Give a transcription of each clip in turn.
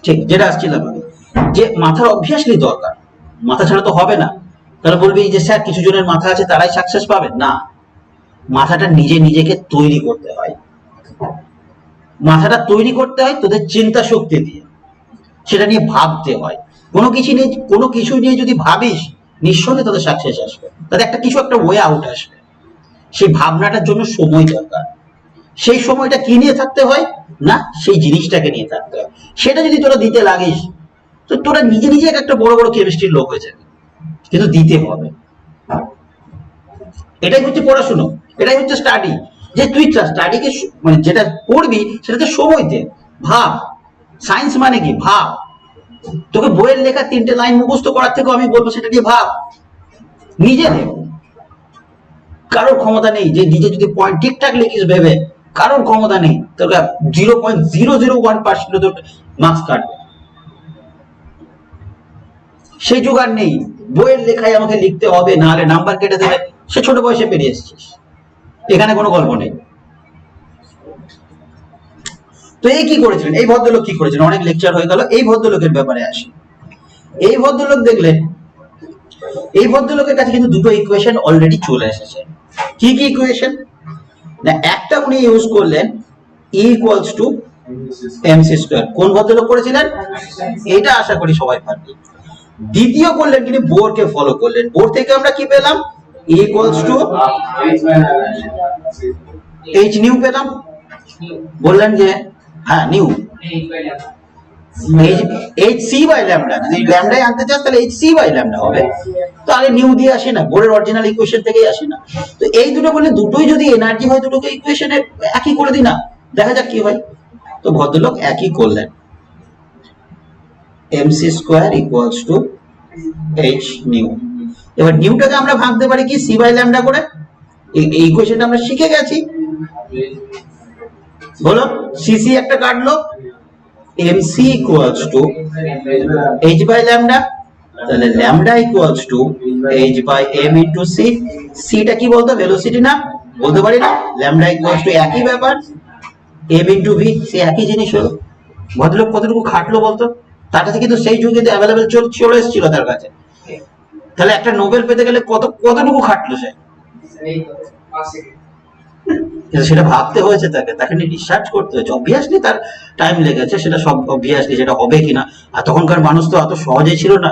ঠিক যেটা আসছিলাম আমি, যে মাথার অবভিয়াসলি দরকার, মাথা ছাড়া তো হবে না। তারা বলবি যে স্যার কিছু জনের মাথা আছে তারাই সাকসেস পাবে না, মাথাটা নিজেকে তৈরি করতে হয়। মাথাটা তৈরি করতে হয় তোদের চিন্তা শক্তি দিয়ে, সেটা নিয়ে ভাবতে হয়। কোনো কিছু নিয়ে যদি ভাবিস নিঃসন্দেহে তোদের সাকসেস আসবে, তাদের একটা ওয়ে আউট আসবে। সেই ভাবনাটার জন্য সময় দরকার। সেই সময়টা কি নিয়ে থাকতে হয় না, সেই জিনিসটাকে নিয়ে থাকতে হয়। সেটা যদি তোরা দিতে লাগিস তো তোরা নিজে একটা বড় বড় কেমিস্ট্রির লোক হয়ে যাবে, কিন্তু দিতে হবে। এটাই হচ্ছে পড়াশুনো, এটাই হচ্ছে স্টাডি। যে তুই স্টাডিকে মানে যেটা পড়বি সেটাতে সময় দে, ভাব। সায়েন্স মানে কি, ভাব। তোকে বইয়ের লেখা 3টে লাইন মুখস্থ করার থেকেও আমি বলবো সেটা নিয়ে ভাব, নিজে দেখ। কারোর ক্ষমতা নেই যে নিজে যদি পয়েন্ট ঠিকঠাক লিখিস ভেবে, কারোর ক্ষমতা নেই তোকে 0.001% তোর মার্কস কাটবে, সেই জোগাড় নেই। বইয়ের লেখায় আমাকে লিখতে হবে, নাহলে নাম্বার কেটে দেবে, সে ছোট বয়সে পেরিয়ে এসেছিস, এখানে কোনো গল্প নেই। তো এই কি করেছিলেন, এই ভদ্রলোক কি করেছিলেন, অনেক লেকচার হয়ে গেল, এই ভদ্রলোকের ব্যাপারে আসি। এই ভদ্রলোক দেখলেন, এই ভদ্রলোকের কাছে কিন্তু দুটো ইকুয়েশন অলরেডি চলে এসেছে। কি কি ইকুয়েশন না, একটা উনি ইউজ করলেন E equals to mc square. কোন ভদ্রলোক করেছিলেন, এটা আশা করি সবাই পারবে। দ্বিতীয় করলেন তিনি বোরকে ফলো করলেন। বোর থেকে আমরা কি পেলাম, E equals to h new পেলাম। বললেন যে হ্যাঁ নিউ hc বাই ল্যামডা, যদি ল্যামডাই আনতে চাস তাহলে hc বাই ল্যামডা হবে, তাহলে নিউ দিয়ে আসে না, বোরের অরিজিনাল ইকুয়েশন থেকেই আসে না। তো এই দুটো বলে দুটোই যদি এনার্জি হয় দুটোকে ইকুয়েশনে একই করে দিই না, দেখা যাক কি হয়। তো ভদ্রলোক একই করলেন, mc square equals to h new. এবার নিউটাকে আমরা ভাঙতে পারি কি c বাই ল্যামডা করে, এই ইকুয়েশনটা আমরা শিখে গেছি। বলো cc একটা কাটলো, mc equals to h by lambda, তাহলে lambda equals to h by m into c। cটা কি বলতো, ভেলোসিটি না, বলতে পারি না। ল্যামডা ইকুয়ালস টু একই ব্যাপার, m ইনটু v, সে একই জিনিস হলো। ভদ্রলোক কতটুকু খাটলো বলতো, তার কাছে কিন্তু সেই যুগে কিন্তু অ্যাভেলেবেল চলে এসেছিল তার কাছে। তাহলে একটা নোবেল পেতে গেলে কতটুকু খাটলো সে, সেটা ভাবতে হয়েছে, তাকে নিয়ে রিসার্চ করতে হয়েছে। অবভিয়াসলি তার টাইম লেগেছে, সেটা সব অবভিয়াসলি সেটা হবে কিনা। আর তখনকার মানুষ তো এত সহজে ছিল না,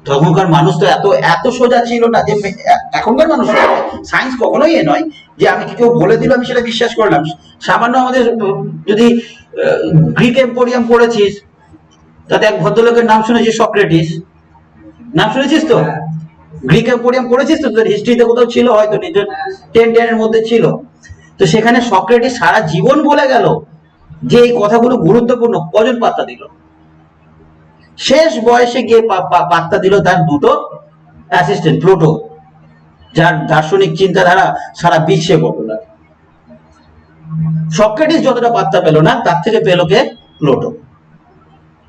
তখনকার মানুষ তো এত সোজা ছিল না যে এখনকার মানুষ। সায়েন্স কখনোই এ নয় যে আমি কেউ বলে দিল আমি সেটা বিশ্বাস করলাম। সামান্য আমাদের যদি গ্রিক এম্পোরিয়াম পড়েছিস, তাতে এক ভদ্রলোকের নাম শুনেছিস, সক্রেটিস, নাম শুনেছিস তো? গ্রিক এম্পোরিয়াম পড়েছিস তো, তোর হিস্ট্রিতে কোথাও ছিল হয়তো, নিজের 10 এর মধ্যে ছিল। তো সেখানে সক্রেটিস সারা জীবন বলে গেল যে এই কথাগুলো গুরুত্বপূর্ণ, কজন পাত্তা দিল? শেষ বয়সে গিয়ে পাত্তা দিল তার দুটো অ্যাসিস্ট্যান্ট, প্লুটো, যার দার্শনিক চিন্তাধারা সারা বিশ্বে পপুলার। সক্রেটিস যতটা পাত্তা পেল না, তার থেকে পেল কে, প্লুটো।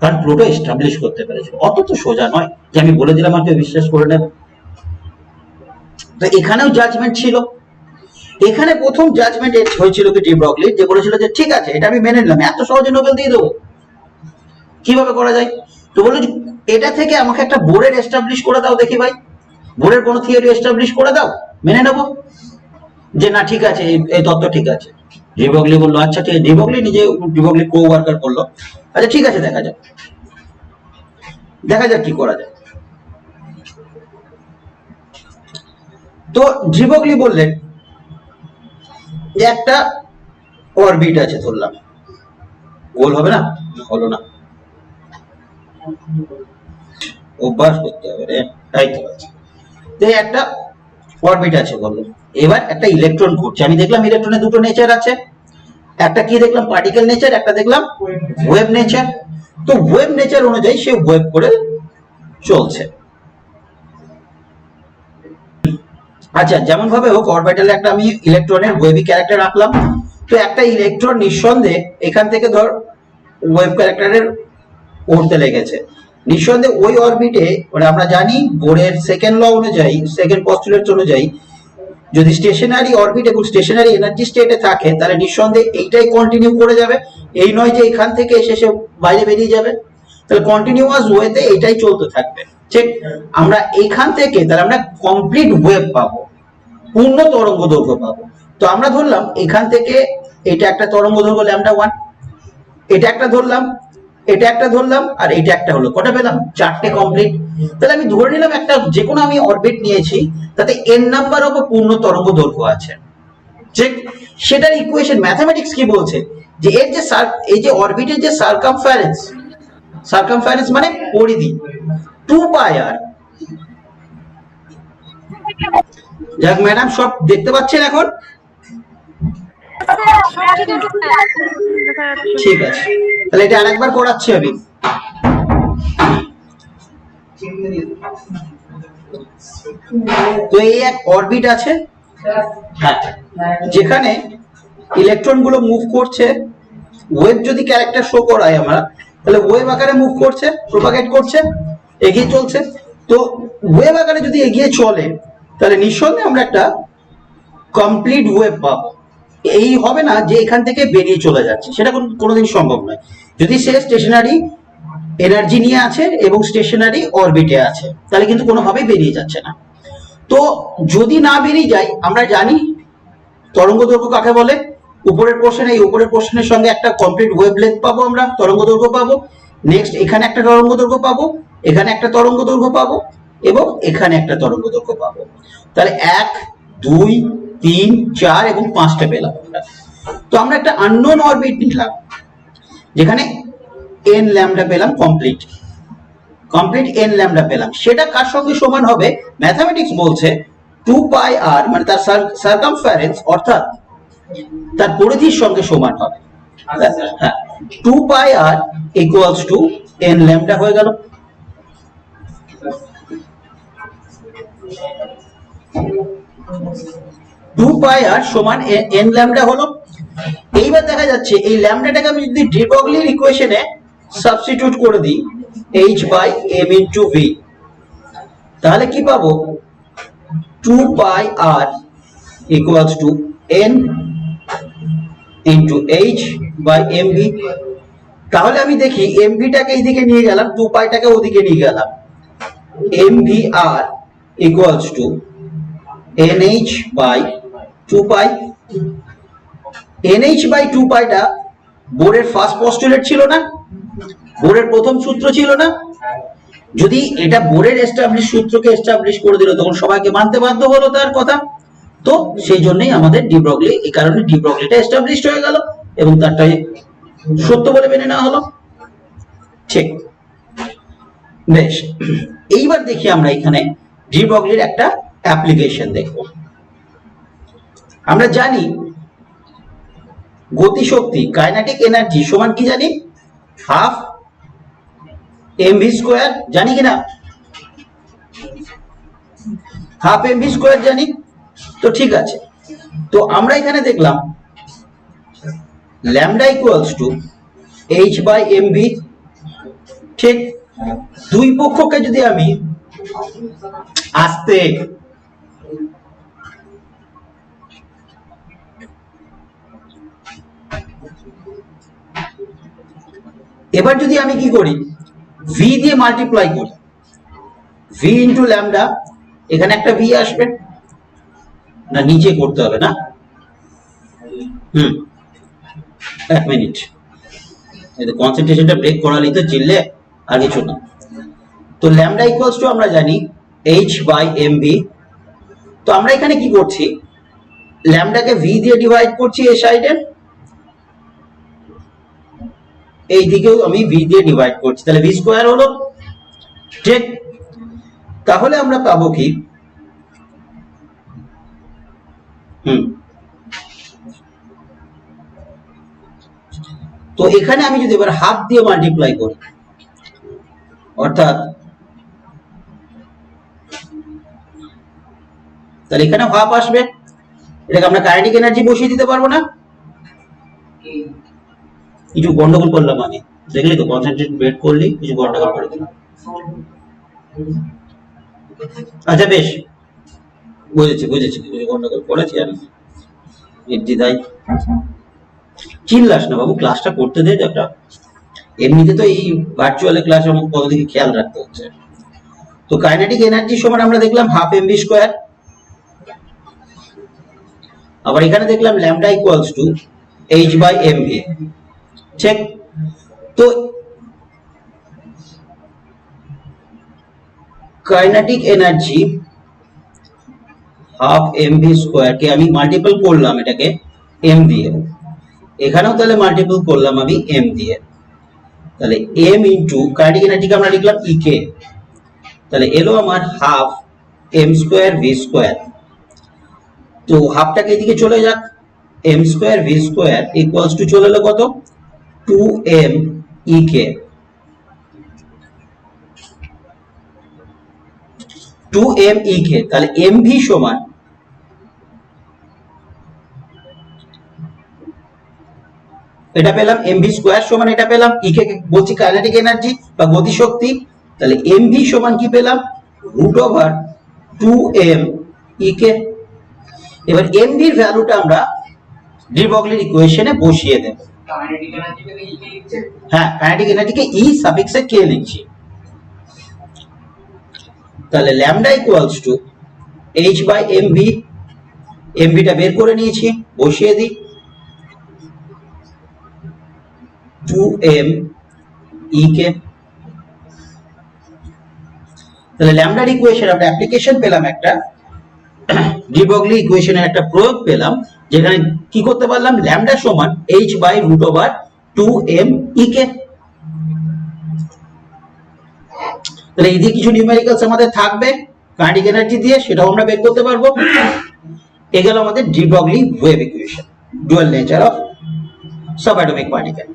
কারণ প্লুটো এস্টাবলিশ করতে পেরেছিল। অত তো সোজা নয় যে আমি বলে দিলাম আমাকে বিশ্বাস করে নেবে। তো এখানেও জাজমেন্ট ছিল। এখানে প্রথম জাজমেন্ট হয়েছিল কি ডি ব্রগলি, যে বলেছিল যে ঠিক আছে এটা আমি মেনে নিলাম, এত সহজে নোবেল দিয়ে দেবো, কিভাবে করা যায়? তো বললো এটা থেকে আমাকে একটা বোরের এস্টাবলিশ করে দাও দেখি ভাই, বোরের কোন থিওরি এস্টাবলিশ করে দাও, মেনে নেবো যে না ঠিক আছে এই তত্ত্ব ঠিক আছে। ডি ব্রগলি বললো আচ্ছা ঠিক আছে। ডি ব্রগলি কো ওয়ার্কার করলো, আচ্ছা ঠিক আছে দেখা যাক কি করা যায়। তো ডি ব্রগলি বললেন যে একটা অরবিট আছে, ধরলাম গোল হবে না, হলো না, অভ্যাস করতে হবে রে, তাই তো আছে। একটা অরবিট আছে বললো, এবার একটা ইলেকট্রন ঘুরছে। আমি দেখলাম ইলেকট্রনের দুটো নেচার আছে, একটা কি দেখলাম, পার্টিকেল নেচার, একটা দেখলাম ওয়েভ নেচার। তো ওয়েভ নেচার অনুযায়ী সে ওয়েভ করে চলছে। আচ্ছা যেমন ভাবে হোক, অরবিটালে একটা আমি ইলেকট্রনের ওয়েভি ক্যারেক্টার রাখলাম। তো একটা ইলেকট্রন নিঃসন্দেহে এখান থেকে ধর ওয়েভ ক্যারেক্টারের উঠতে লেগেছে, নিঃসন্দেহে ওই অরবিটে, মানে আমরা জানি বোরের সেকেন্ড ল অনুযায়ী, সেকেন্ড পস্টুলেট অনুযায়ী, যদি স্টেশনারি অরবিট এবং স্টেশনারি এনার্জি স্টেটে থাকে তাহলে নিঃসন্দেহে এইটাই কন্টিনিউ করে যাবে। এই নয় যে এখান থেকে এসে বাইরে বেরিয়ে যাবে। তাহলে কন্টিনিউয়াস ওয়েতে এটাই চলতে থাকবে, ঠিক। আমরা এখান থেকে তাহলে আমরা কমপ্লিট ওয়েভ পাবো, পূর্ণ তরঙ্গ দৈর্ঘ্য পাবো। তো আমরা ধরলাম এখান থেকে এটা একটা তরঙ্গ দৈর্ঘ্য λ1, এটা একটা ধরলাম, এটা একটা ধরলাম, আর এটা একটা হলো, কটা পেলাম? 4টে কমপ্লিট। তাহলে আমি ধরে নিলাম একটা যে কোনো আমি অরবিট নিয়েছি তাতে n নাম্বার অফ পূর্ণ তরঙ্গ দৈর্ঘ্য আছে, ঠিক। সেটার ইকুয়েশন ম্যাথমেটিক্স কি বলছে, যে এর যে এই যে অরবিটের যে সারকামফারেন্স মানে পরিধি 2πr। যাক ম্যাডাম, সব দেখতে পাচ্ছেন এখন? ঠিক আছে, তাহলে এটা আরেকবার করাচ্ছি আমি। তো এই এক অরবিট আছে, হ্যাঁ, যেখানে ইলেকট্রন গুলো মুভ করছে। ওয়েভ যদি ক্যারেক্টার শো করায় আমরা, তাহলে ওয়েভ আকারে মুভ করছে, প্রোপাগেট করছে, এগিয়ে চলছে। তো ওয়েভ আকারে যদি এগিয়ে চলে তাহলে নিঃসন্দেহে আমরা একটা কমপ্লিট ওয়েভ পাবো। এই হবে না যে এখান থেকে বেরিয়ে চলে যাচ্ছে, সেটা কোনোদিন সম্ভব নয়। যদি সে স্টেশনারি এনার্জি নিয়ে আছে এবং স্টেশনারি অরবিটে আছে, তাহলে কিন্তু কোনোভাবেই বেরিয়ে যাচ্ছে না। তো যদি না বেরিয়ে যায়, আমরা জানি তরঙ্গ দৈর্ঘ্য কাকে বলে। উপরের পোর্শনে, এই উপরের পোর্শনের সঙ্গে একটা কমপ্লিট ওয়েভ লেন্থ পাবো, আমরা তরঙ্গ দৈর্ঘ্য পাবো। নেক্সট এখানে একটা তরঙ্গ দৈর্ঘ্য পাবো, এখানে একটা তরঙ্গ দৈর্ঘ্য পাবো, এবং এখানে একটা তরঙ্গ দৈর্ঘ্য পাবো। তাহলে 1 2 3 4 এবং 5টা পেলাম আমরা। তো আমরা একটা আননোন অরবিট নিলাম যেখানে n ল্যামডা পেলাম, কমপ্লিট n ল্যামডা পেলাম। সেটা কার সঙ্গে সমান হবে? ম্যাথমেটিক্স বলছে 2πr, মানে তার সারকামফারেন্স অর্থাৎ তার পরিধির সঙ্গে সমান হবে। হ্যাঁ, 2πr equals to n lambda হয়ে গেল। টু পাই আর সমান n ল্যামডা হলো। এইবার দেখা যাচ্ছে এই ল্যামডাটাকে আমি যদি ডি ব্রগলির ইকুয়েশনে সাবস্টিটিউট করে দিই h/m * v, তাহলে কি পাবো? 2πr equals to n into h/mv। তাহলে আমি দেখি mv টাকে এইদিকে নিয়ে গেলাম, 2π টাকে ওদিকে নিয়ে গেলাম, mvr equals to nh/2π। nh/2π টা বোরের ফার্স্ট পস্টুলেট ছিল না, বোরের প্রথম সূত্র ছিল না। যদি এটা বোরের এস্টাবলিশ সূত্রকে এস্টাবলিশ করে দিল, তখন সবাইকে মানতে বাধ্য হলো তার কথা। তো সেই জন্যই আমাদের ডি ব্রগলি, এই কারণে ডি ব্রগলিটা এস্টাবলিশড হয়ে গেল এবং তারটাই সত্য বলে মেনে নেওয়া হলো, ঠিক। বেশ, এইবার দেখি আমরা এখানে ডি ব্রগলির একটা অ্যাপ্লিকেশন দেখব। আমরা জানি গতিশক্তি, কাইনেটিক এনার্জি সমান কি জানি? হাফ mv স্কয়ার, জানি কিনা? হাফ mv স্কয়ার জানি। তো ঠিক আছে, তো আমরা এখানে দেখলাম ল্যামডা ইকুয়ালস টু h/mv, ঠিক। দুই পক্ষকে যদি আমি আস্তে এবার যদি আমি কি করি, v দিয়ে মাল্টিপ্লাই করি, v ইন্টু ল্যামডা, এখানে একটা v আসবে না, নিচে করতে হবে না? এক মিনিট, এটা কনসেন্ট্রেশনটা ব্রেক করালেই তো চিনলে, আর কিছু না। তো ল্যামডা ইকুয়ালস টু আমরা জানি h/mv। তো আমরা এখানে কি করছি, ল্যামডাকে v দিয়ে ডিভাইড করছি এই সাইডে, এই দিকেও আমি v দিয়ে ডিভাইড করছি, তাহলে v স্কয়ার হলো, ঠিক। তাহলে আমরা পাবো কি, তো এখানে আমি যদি এবার হাফ দিয়ে মাল্টিপ্লাই করি, অর্থাৎ তাহলে এখানে হাফ আসবে, এটাকে আমরা কাইনেটিক এনার্জি বসিয়ে দিতে পারবো না? কিছু গন্ডগোল করলাম আমি, দেখলি তো, কনসেন্ট্রেট ব্রেক করলি, কিছু গন্ডগোল করে দিলাম। আচ্ছা বেশ, বুঝেছি কিছু গন্ডগোল করেছি আমি, নির্দ্বিধায়। চিল্লাস না বাবু, ক্লাসটা করতে দে একটা। এমনিতে তো এই ভার্চুয়াল ক্লাস আমাকে কত দিকে খেয়াল রাখতে হচ্ছে। তো কাইনেটিক এনার্জি সমান আমরা দেখলাম হাফ এমভি স্কোয়ার, আবার এখানে দেখলাম lambda equals to H by MV. ঠিক, তো kinetic energy half MV square কে আমি মাল্টিপল করলাম এটাকে এম দিয়ে, এখানেও তাহলে মাল্টিপল করলাম আমি এম দিয়ে, তাহলে এম ইন্টু কাইনেটিক এনার্জিকে আমরা লিখলাম ইকে, তাহলে এলো আমার half M square V square. তো হাফটাকে এদিকে চলে যাক, M square V square equals to চলে এলো কত, 2m ইকে, 2m ইকে, তাহলে mv সমান এটা পেলাম, mv স্কোয়ার সমান এটা পেলাম, ইকে বলছি কাইনেটিক এনার্জি বা গতিশক্তি, তাহলে mv সমান কি পেলাম, রুট ওভার 2m ইকে। এবার mv এর ভ্যালুটা আমরা ডি ব্রগলির ইকুয়েশনে বসিয়ে দেব। হ্যাঁ, কাইনেটিক এনার্জিকে ই সাফিক্সে কে লিখছি, তাহলে lambda equals to H by MV, এমভিটা বের করে নিয়েছি, বসিয়ে দিই, 2m ইকে। তাহলে ল্যামডার ইকুয়েশন আমরা অ্যাপ্লিকেশন পেলাম, একটা ডি ব্রগলি ইকুয়েশনের একটা প্রয়োগ পেলাম, যেখানে কি করতে পারলাম, ল্যামডা সমান h by root over 2m ইকে। তাহলে এই যে কিছু নিউমেরিক্যালস আমাদের থাকবে কাইনেটিক এনার্জি দিয়ে, সেটাও আমরা বের করতে পারবো। এ গেল আমাদের de Broglie wave equation, dual nature of subatomic particle.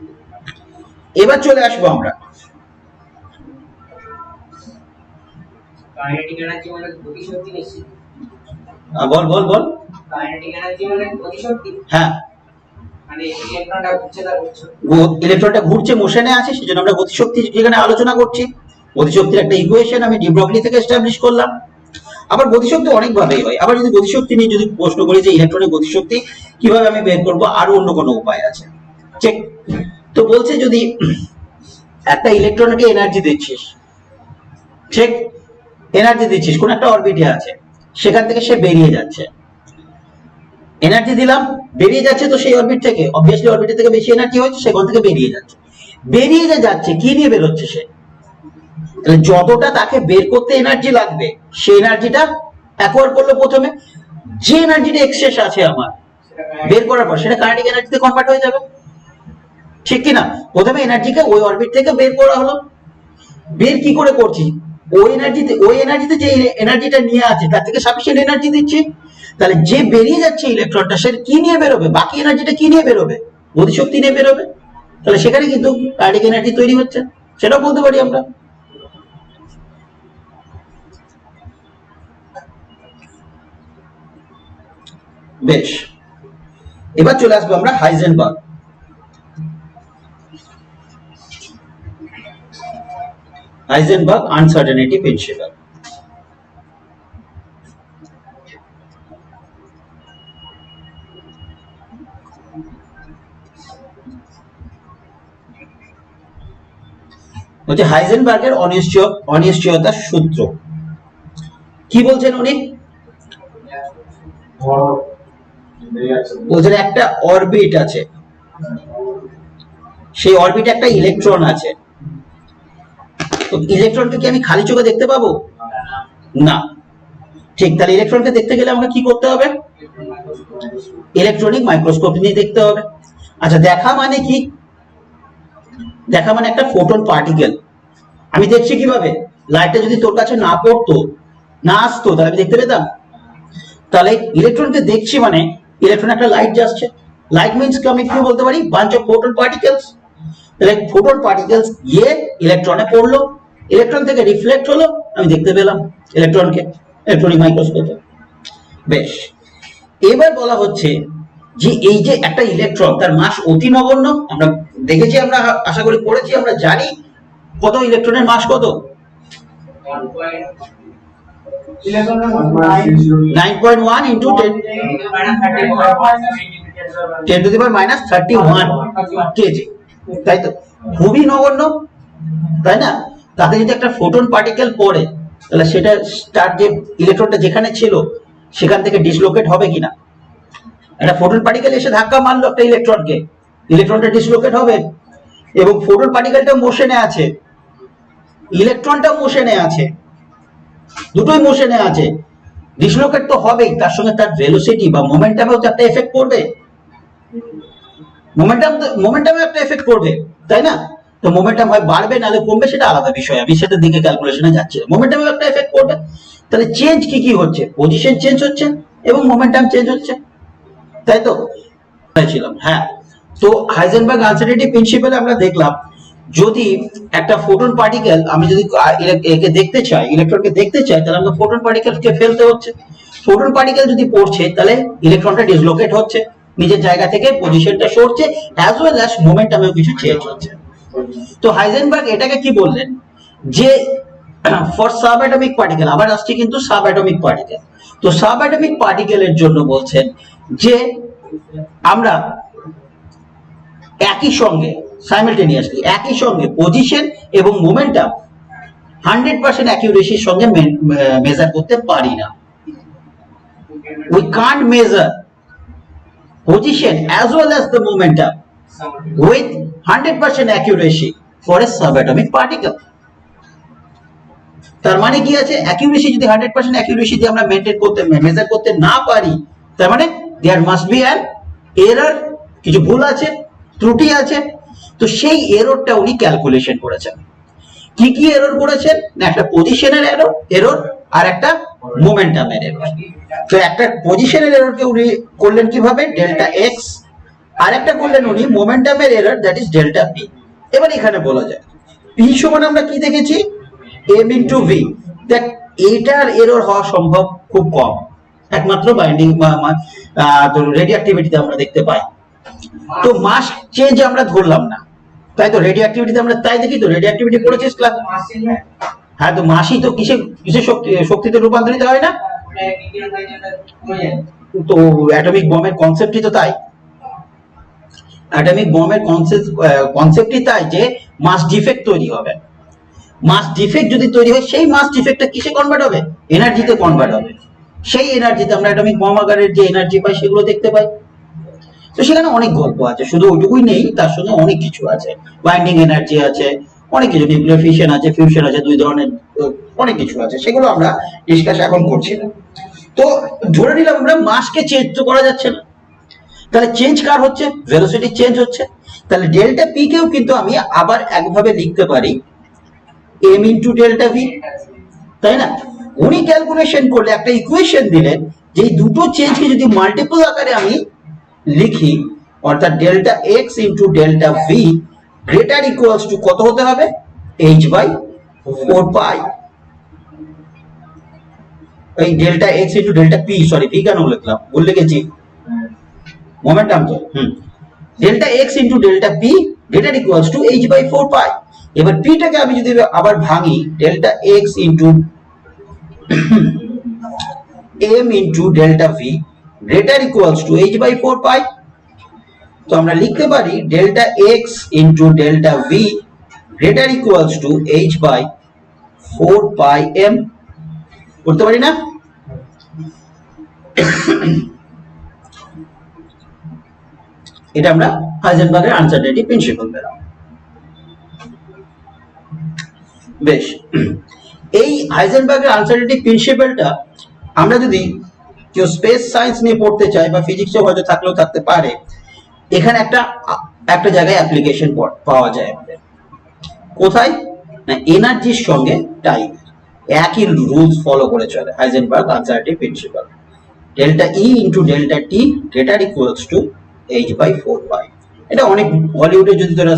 এবার চলে আসবো আমরা কাইনেটিক এনার্জি মানে গতিশক্তি নিশ্চিত। বল বল বল। কাইনেটিক এনার্জি মানে গতিশক্তি। হ্যাঁ, মানে ইলেকট্রনটা ঘুরছে তার গতিশক্তি। ইলেকট্রনটা ঘুরছে, মোশনে আছে, সেজন্য আমরা গতিশক্তি যেখানে আলোচনা করছি। গতিশক্তির একটা ইকুয়েশন আমি ডি ব্রগলি থেকে এস্টাবলিশ করলাম। আবার গতিশক্তি অনেক ভাবেই হয়। আবার যদি গতিশক্তি নিয়ে যদি প্রশ্ন করি যে ইলেকট্রনের গতিশক্তি কিভাবে আমি বের করব, আরো অন্য কোনো উপায় আছে। চেক, তো বলছে যদি একটা ইলেকট্রনকে এনার্জি দিচ্ছিস, ঠিক, এনার্জি দিচ্ছিস, কোন একটা অরবিটে আছে, সেখান থেকে সে বেরিয়ে যাচ্ছে, এনার্জি দিলাম, বেরিয়ে যাচ্ছে, তো সেই অরবিট থেকে অবভিয়াসলি অরবিটের থেকে বেশি এনার্জি হচ্ছে, সেখান থেকে বেরিয়ে যাচ্ছে। বেরিয়ে যে যাচ্ছে, কি নিয়ে বেরোচ্ছে সে, তাহলে যতটা তাকে বের করতে এনার্জি লাগবে, সেই এনার্জিটা অ্যাকোয়ার করলো প্রথমে। যে এনার্জিটা এক্সেস আছে আমার বের করার পর, সেটা কাইনেটিক এনার্জিতে কনভার্ট হয়ে যাবে, ঠিক কি না? প্রথমে এনার্জিকে ওই অরবিট থেকে বের করা হলো, বের কি করে করছি, ওই এনার্জিতে যে এনার্জিটা নিয়ে আছে তার থেকে সাফিসিয়েন্ট এনার্জি দিচ্ছি। তাহলে যে বেরিয়ে যাচ্ছে ইলেকট্রনটা, সে কি নিয়ে বেরোবে, বাকি এনার্জিটা কি নিয়ে বেরোবে, গতিশক্তি নিয়ে বেরোবে। তাহলে সেখানে কিন্তু কাইনেটিক এনার্জি তৈরি হচ্ছে, সেটাও বলতে পারি আমরা। বেশ, এবার চলে আসবো আমরা হাইজেনবার্গ। Heisenberg uncertainty principal. বলছে হাইজেনবার্গের অনিশ্চয়তার সূত্র কি বলছেন উনি, বলছেন একটা অরবিট আছে, সেই অরবিটে একটা ইলেকট্রন আছে, তো ইলেকট্রনকে কি আমি খালি চোখে দেখতে পাবো না? ঠিক, তাহলে ইলেকট্রনকে দেখতে গেলে আমাকে কি করতে হবে, ইলেকট্রনিক মাইক্রোস্কোপ নিয়ে দেখতে হবে। আচ্ছা, দেখা মানে কি, দেখা মানে একটা ফোটন পার্টিকেল। আমি দেখছি কিভাবে, লাইটটা যদি তোর কাছে না পড়তো, না আসতো, তাহলে আমি দেখতে পেতাম? তাহলে ইলেকট্রনকে দেখছি মানে ইলেকট্রন একটা লাইট যাচ্ছে, লাইট মিন্স কি আমি কি বলতে পারি, বাঞ্চ অফ ফোটন পার্টিকেলস। তাহলে ফোটন পার্টিকেলস গিয়ে ইলেকট্রনে পড়লো, ইলেকট্রন থেকে রিফ্লেক্ট হলো, আমি দেখতে পেলাম ইলেকট্রনকে ইলেকট্রনিক মাইক্রোস্কোপে। বেশ, এবার বলা হচ্ছে যে এই যে একটা ইলেকট্রন, তার মাস অতি নগণ্য, আমরা দেখেছি, আমরা আশা করি পড়েছি, আমরা জানি কত ইলেকট্রনের মাস কত, 9.1 into 10 to the power minus 31 KG. তাই তো, খুবই নগণ্য, তাই না? তাতে যদি একটা ফোটন পার্টিকেল পড়ে, তাহলে সেটা তার যে ইলেকট্রনটা যেখানে ছিল সেখান থেকে ডিসলোকেট হবে কিনা? একটা ফোটন পার্টিকেল এসে ধাক্কা মারলো একটা ইলেকট্রনকে, ইলেকট্রনটা ডিসলোকেট হবে, এবং ফোটন পার্টিকেলটা মোশনে আছে, ইলেকট্রনটা মোশনে আছে, দুটোই মোশনে আছে, ডিসলোকেট তো হবেই, তার সঙ্গে তার ভেলোসিটি বা মোমেন্টামেও তো একটা এফেক্ট পড়বে, মোমেন্টামে একটা এফেক্ট পড়বে, তাই না? তো মোমেন্টাম হয় বাড়বে নাহলে কমবে, সেটা আলাদা বিষয়, আমি সেটার দিকে ক্যালকুলেশনে যাচ্ছি না। মোমেন্টামে একটা এফেক্ট পড়বে, তাহলে চেঞ্জ কি কি হচ্ছে? পজিশন চেঞ্জ হচ্ছে এবং মোমেন্টাম চেঞ্জ হচ্ছে, তাই তো? ছিলাম, হ্যাঁ। তো হাইজেনবার্গ আনসার্টেনিটি প্রিন্সিপালে আমরা দেখলাম, যদি একটা ফোটন পার্টিকেল, আমি যদি একে দেখতে চাই, ইলেকট্রনকে দেখতে চাই, তাহলে আমাকে ফোটন পার্টিকেলকে ফেলতে হচ্ছে। ফোটন পার্টিকেল যদি পড়ছে, তাহলে ইলেকট্রনটা ডিসলোকেট হচ্ছে, নিজের জায়গা থেকে পজিশনটা সরছে, অ্যাজ ওয়েল অ্যাজ মোমেন্টামেও কিছু চেঞ্জ হচ্ছে। তো হাইজেনবার্গ এটাকে কি বললেন, যে ফর সাব অ্যাটমিক পার্টিকেল, আবার আসছে কিন্তু সাব অ্যাটমিক পার্টিকেল, তো সাব অ্যাটমিক পার্টিকেলের জন্য বলছেন যে আমরা একই সঙ্গে সাইমালটেনিয়াসলি একই সঙ্গে পজিশন এবং মোমেন্টাম 100% অ্যাকিউরেসির সঙ্গে মেজার করতে পারি না। We can't measure position as well as the momentum with 100% accuracy for a subatomic particle. তার মানে কি আছে, অ্যাকিউরেসি যদি 100% অ্যাকিউরেসি দিয়ে আমরা মেইনটেইন করতে মেজার করতে না পারি, তার মানে there must be an error, কিছু ভুল আছে, ত্রুটি আছে। তো সেই এররটা উনি ক্যালকুলেশন করেছেন। কি কি এরর করেছেন? না, একটা পজিশনের এরর আর একটা মোমেন্টামের এরর। তো একটা পজিশনের এররকে উনি করলেন কিভাবে, ডেল্টা এক্স, আর একটা করলেন উনি মোমেন্টামের error, that is delta P. এবার এখানে বলা যায় পি সমান আমরা কি দেখেছি, এম ইন্টু ভি। দেখ, এটার এরর হওয়া সম্ভব খুব কম, একমাত্র বাইন্ডিং রেডিও অ্যাক্টিভিটিতে আমরা দেখতে পাই। তো মাস চেঞ্জ আমরা ধরলাম না, তাই তো? রেডিও অ্যাক্টিভিটিতে আমরা তাই দেখি, তো রেডিও অ্যাক্টিভিটি পড়েছিস ক্লাস? হ্যাঁ, তো মাসই তো কিসের শক্তিতে রূপান্তরিত হয় না? তো অ্যাটমিক বমের কনসেপ্টই তো তাই, অ্যাটমিক বমের কনসেপ্টই তাই, যে মাস ডিফেক্ট তৈরি হবে। মাস ডিফেক্ট যদি তৈরি হয়, সেই মাস ডিফেক্টটা কিসে কনভার্ট হবে? এনার্জিতে কনভার্ট হবে। সেই এনার্জিতে আমরা অ্যাটমিক বম আকারের যে এনার্জি পাই সেগুলো দেখতে পাই। তো সেখানে অনেক গল্প আছে, শুধু ওইটুকুই নেই, তার সঙ্গে অনেক কিছু আছে, বাইন্ডিং এনার্জি আছে, অনেক কিছু, নিউক্লিয়ার ফিশন আছে, ফিউশন আছে, দুই ধরনের অনেক কিছু আছে, সেগুলো আমরা ডিসকাস এখন করছি না। তো ধরে নিলাম আমরা মাসকে চেঞ্জ তো করা যাচ্ছে না, তাহলে চেঞ্জ কার হচ্ছে? ভেলোসিটি চেঞ্জ হচ্ছে। তাহলে ডেল্টা পি কেও কিন্তু আমি আবার একভাবে লিখতে পারি, এম ইন্টু ডেল্টা ভি, তাই না? উনি ক্যালকুলেশন করলে একটা ইকুয়েশন দিলেন, যে এই দুটো চেঞ্জকে যদি মাল্টিপল আকারে আমি লিখি, অর্থাৎ delta X into delta V greater equals to কত হতে হবে? H by 4 pi. এই delta X into delta P, sorry P কেন লিখলাম, ভুল লিখেছি, মোমেন্টাম তো, delta X into delta P greater equals to H by 4 pi. এবার পিটাকে আমি যদি আবার ভাঙি, delta X into M into delta V greater equals to H by 4 pi. তো আমরা লিখতে পারি delta X into delta V greater equals to H by 4 pi M. করতে পারি না? এটা আমরা হাইজেনবার্গের আনসার্টেনিটি প্রিন্সিপাল পেলাম। বেশ, এই হাইজেনবার্গের আনসার্টেনিটি প্রিন্সিপালটা আমরা যদি কেউ স্পেস সায়েন্স নিয়ে পড়তে চাই, বা ফিজিক্সে হয়তো থাকলেও থাকতে পারে, এখানে একটা জায়গায় অ্যাপ্লিকেশন পাওয়া যায় আমাদের। কোথায়? না, এনার্জির সঙ্গে টাইম একই রুলস ফলো করে চলে Heisenberg uncertainty principle. Delta E into delta T greater equals to H by 4 pi. এটা অনেক হলিউডে যদি তোরা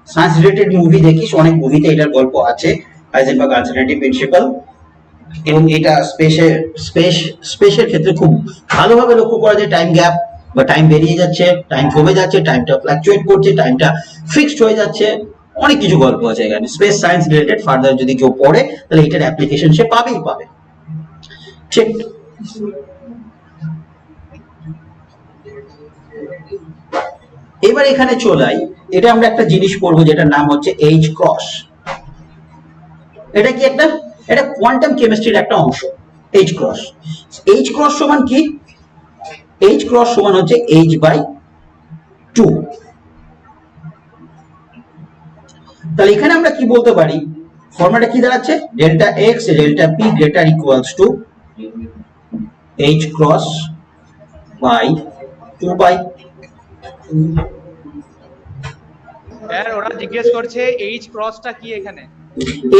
সায়েন্স রিলেটেড মুভি দেখিস, অনেক মুভিতে এটার গল্প আছে, হাইজেনবার্গ আনসার্টেনিটি প্রিন্সিপাল। এবং এটা স্পেসের ক্ষেত্রে খুব ভালোভাবে লক্ষ্য করা যায়, টাইম গ্যাপ বা টাইম বেরিয়ে যাচ্ছে, টাইম কমে যাচ্ছে, টাইমটা ফ্লাকচুয়েট করছে, টাইমটা ফিক্সড হয়ে যাচ্ছে, অনেক কিছু গল্প আছে এখানে স্পেস সায়েন্স রিলেটেড। ফার্দার যদি কেউ পড়ে, তাহলে এটার অ্যাপ্লিকেশন সে পাবেই পাবে। ঠিক, এবার এখানে চলাই, এটা আমরা একটা জিনিস পড়বো যেটার নাম হচ্ছে এইচ ক্রস। এটা কি একটা, এটা কোয়ান্টাম কেমিস্ট্রির একটা অংশ। এইচ ক্রস, এইচ ক্রস সমান কি? এইচ ক্রস সমান হচ্ছে h/2। তাহলে এখানে আমরা কি বলতে পারি, ফর্মুলাটা কি দাঁড়াচ্ছে, delta X delta P greater equals to H cross by 2 pi. Sir ওরা জিজ্ঞেস করছে এইচ ক্রসটা কি এখানে?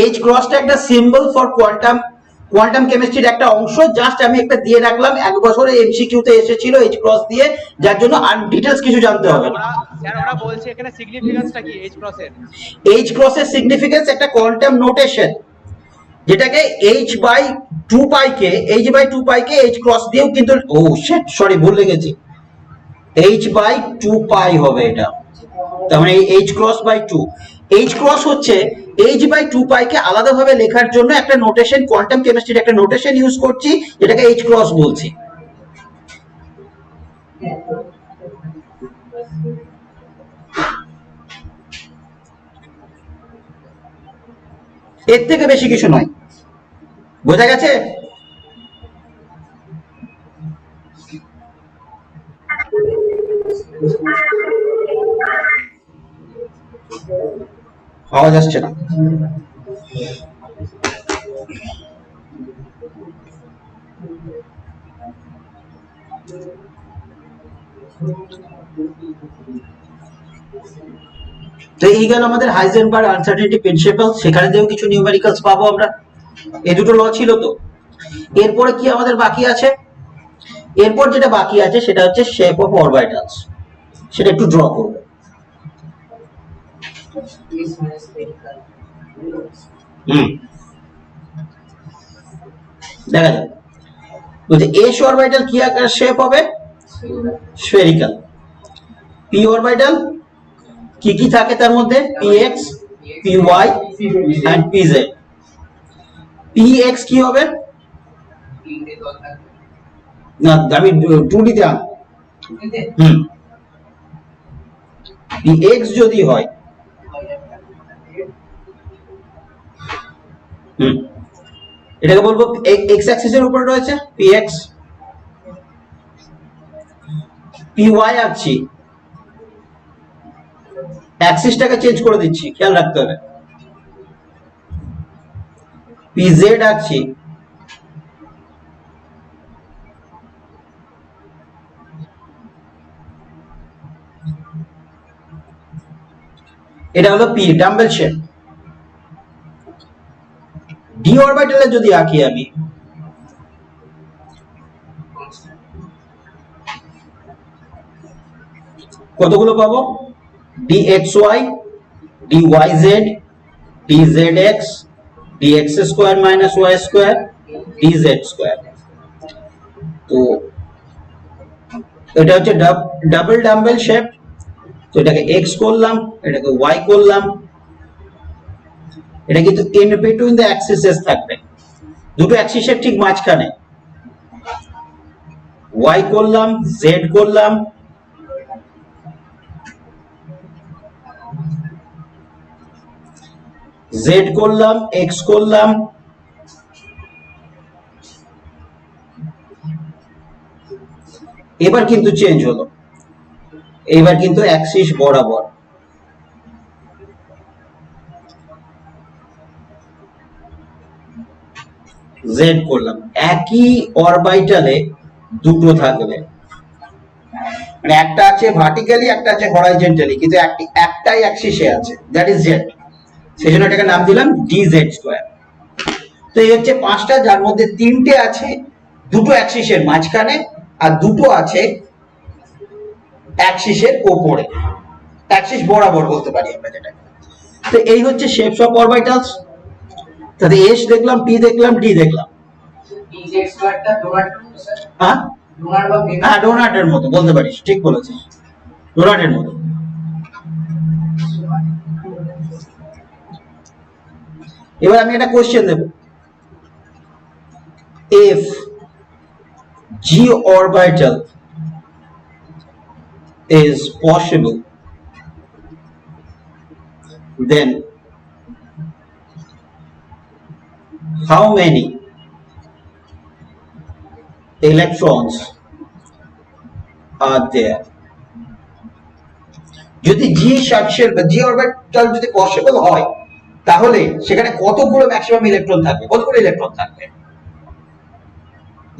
এইচ ক্রসটা একটা সিম্বল ফর কোয়ান্টাম কেমিস্ট্রির একটা অংশ, জাস্ট আমি একটা দিয়ে রাখলাম, এক বছরে এমসিকিউ তে এসেছিল এইচ ক্রস দিয়ে, যার জন্য আর ডিটেইলস কিছু জানতে হবে না। স্যার ওরা বলছে এখানে সিগনিফিকেন্সটা কি এইচ ক্রসের? এইচ ক্রসের সিগনিফিকেন্স একটা কোয়ান্টাম নোটেশন, যেটাকে h/2 কে এইচ ক্রস দিয়েও কিন্তু, ও শিট সরি ভুলে গেছি, h/2 হবে এটা। তার মানে H cross by 2, H cross হচ্ছে h/2 কে আলাদাভাবে লেখার জন্য একটা নোটেশন, কোয়ান্টাম কেমিস্ট্রির একটা নোটেশন ইউজ করছি, যেটাকে এইচ ক্রস বলছি। এর থেকে বেশি কিছু নয়, বোঝা গেছে? আওয়াজ আসছে না। তো এই গেল আমাদের হাইজেনবার্গ আনসার্টেনিটি প্রিন্সিপাল, সেখানে দিয়েও কিছু নিউমেরিক্যালস পাবো আমরা। এই দুটো ল ছিল তো। এরপরে কি আমাদের বাকি আছে? এরপর যেটা বাকি আছে সেটা হচ্ছে শেপ অফ অরবিটালস, সেটা একটু ড্র করব। দেখা যাক, বলছে এস অরবিটাল কি আকার শেপ হবে? স্ফেরিক্যাল। পি অরবিটাল কি কি থাকে তার মধ্যে? px py and pz। px কি হবে? না আমি 2D তে আন। px যদি হয়, এটাকে বলবো x অ্যাক্সিসের উপরে রয়েছে px। py আছি, অ্যাক্সিসটাকে চেঞ্জ করে দিচ্ছি, খেয়াল রাখতে হবে। pz আছি, এটা হলো p ডাম্বেল শেপ। ডি অরবিটালে যদি আঁকি আমি, কতগুলো পাবো? dxy dyz dzx dx square minus y square dz square. তো এটা হচ্ছে ডাবল ডাম্বেল শেপ। তো এটাকে x করলাম, এটাকে y করলাম, এটা কিন্তু ইন বিটুইন দ্য অ্যাক্সিসেস থাকবে, দুটো অ্যাক্সিসের ঠিক মাঝখানে। y করলাম, z করলাম, z করলাম, x করলাম, এবার কিন্তু চেঞ্জ হলো, এবার কিন্তু অ্যাক্সিস বরাবর। z করলাম, একই অরবিটালে দুটো থাকবে, মানে একটা আছে ভার্টিক্যালি, একটা আছে হরাইজন্টালি, কিন্তু একটাই অ্যাক্সিসে আছে, দ্যাট ইজ z। সেজন্য এটাকে নাম দিলাম dz স্কয়ার। তো এই হচ্ছে পাঁচটা, যার মধ্যে তিনটে আছে দুটো অ্যাক্সিসের মাঝখানে, আর দুটো আছে অ্যাক্সিসের উপরে, অ্যাক্সিস বরাবর বলতে পারি আমরা যেটা। তো এই হচ্ছে শেপস অফ অরবিটালস। তাহলে এস দেখলাম, পি দেখলাম, ডি দেখলাম। dz স্কয়ারটা ডোনাট স্যার, হ্যাঁ ডোনাট বা হ্যাঁ, ডোনাটের মতো বলতে পারিস, ঠিক বলেছিস, ডোনাটের মতো। এবার আমি একটা কোশ্চেন দেব, if g orbital is possible then how many electrons are there? যদি জি সাবশেল বা জি অরবিটাল যদি পসিবল হয় তাহলে সেখানে কতগুলো ম্যাক্সিমাম ইলেকট্রন থাকবে, কতগুলো ইলেকট্রন থাকবে?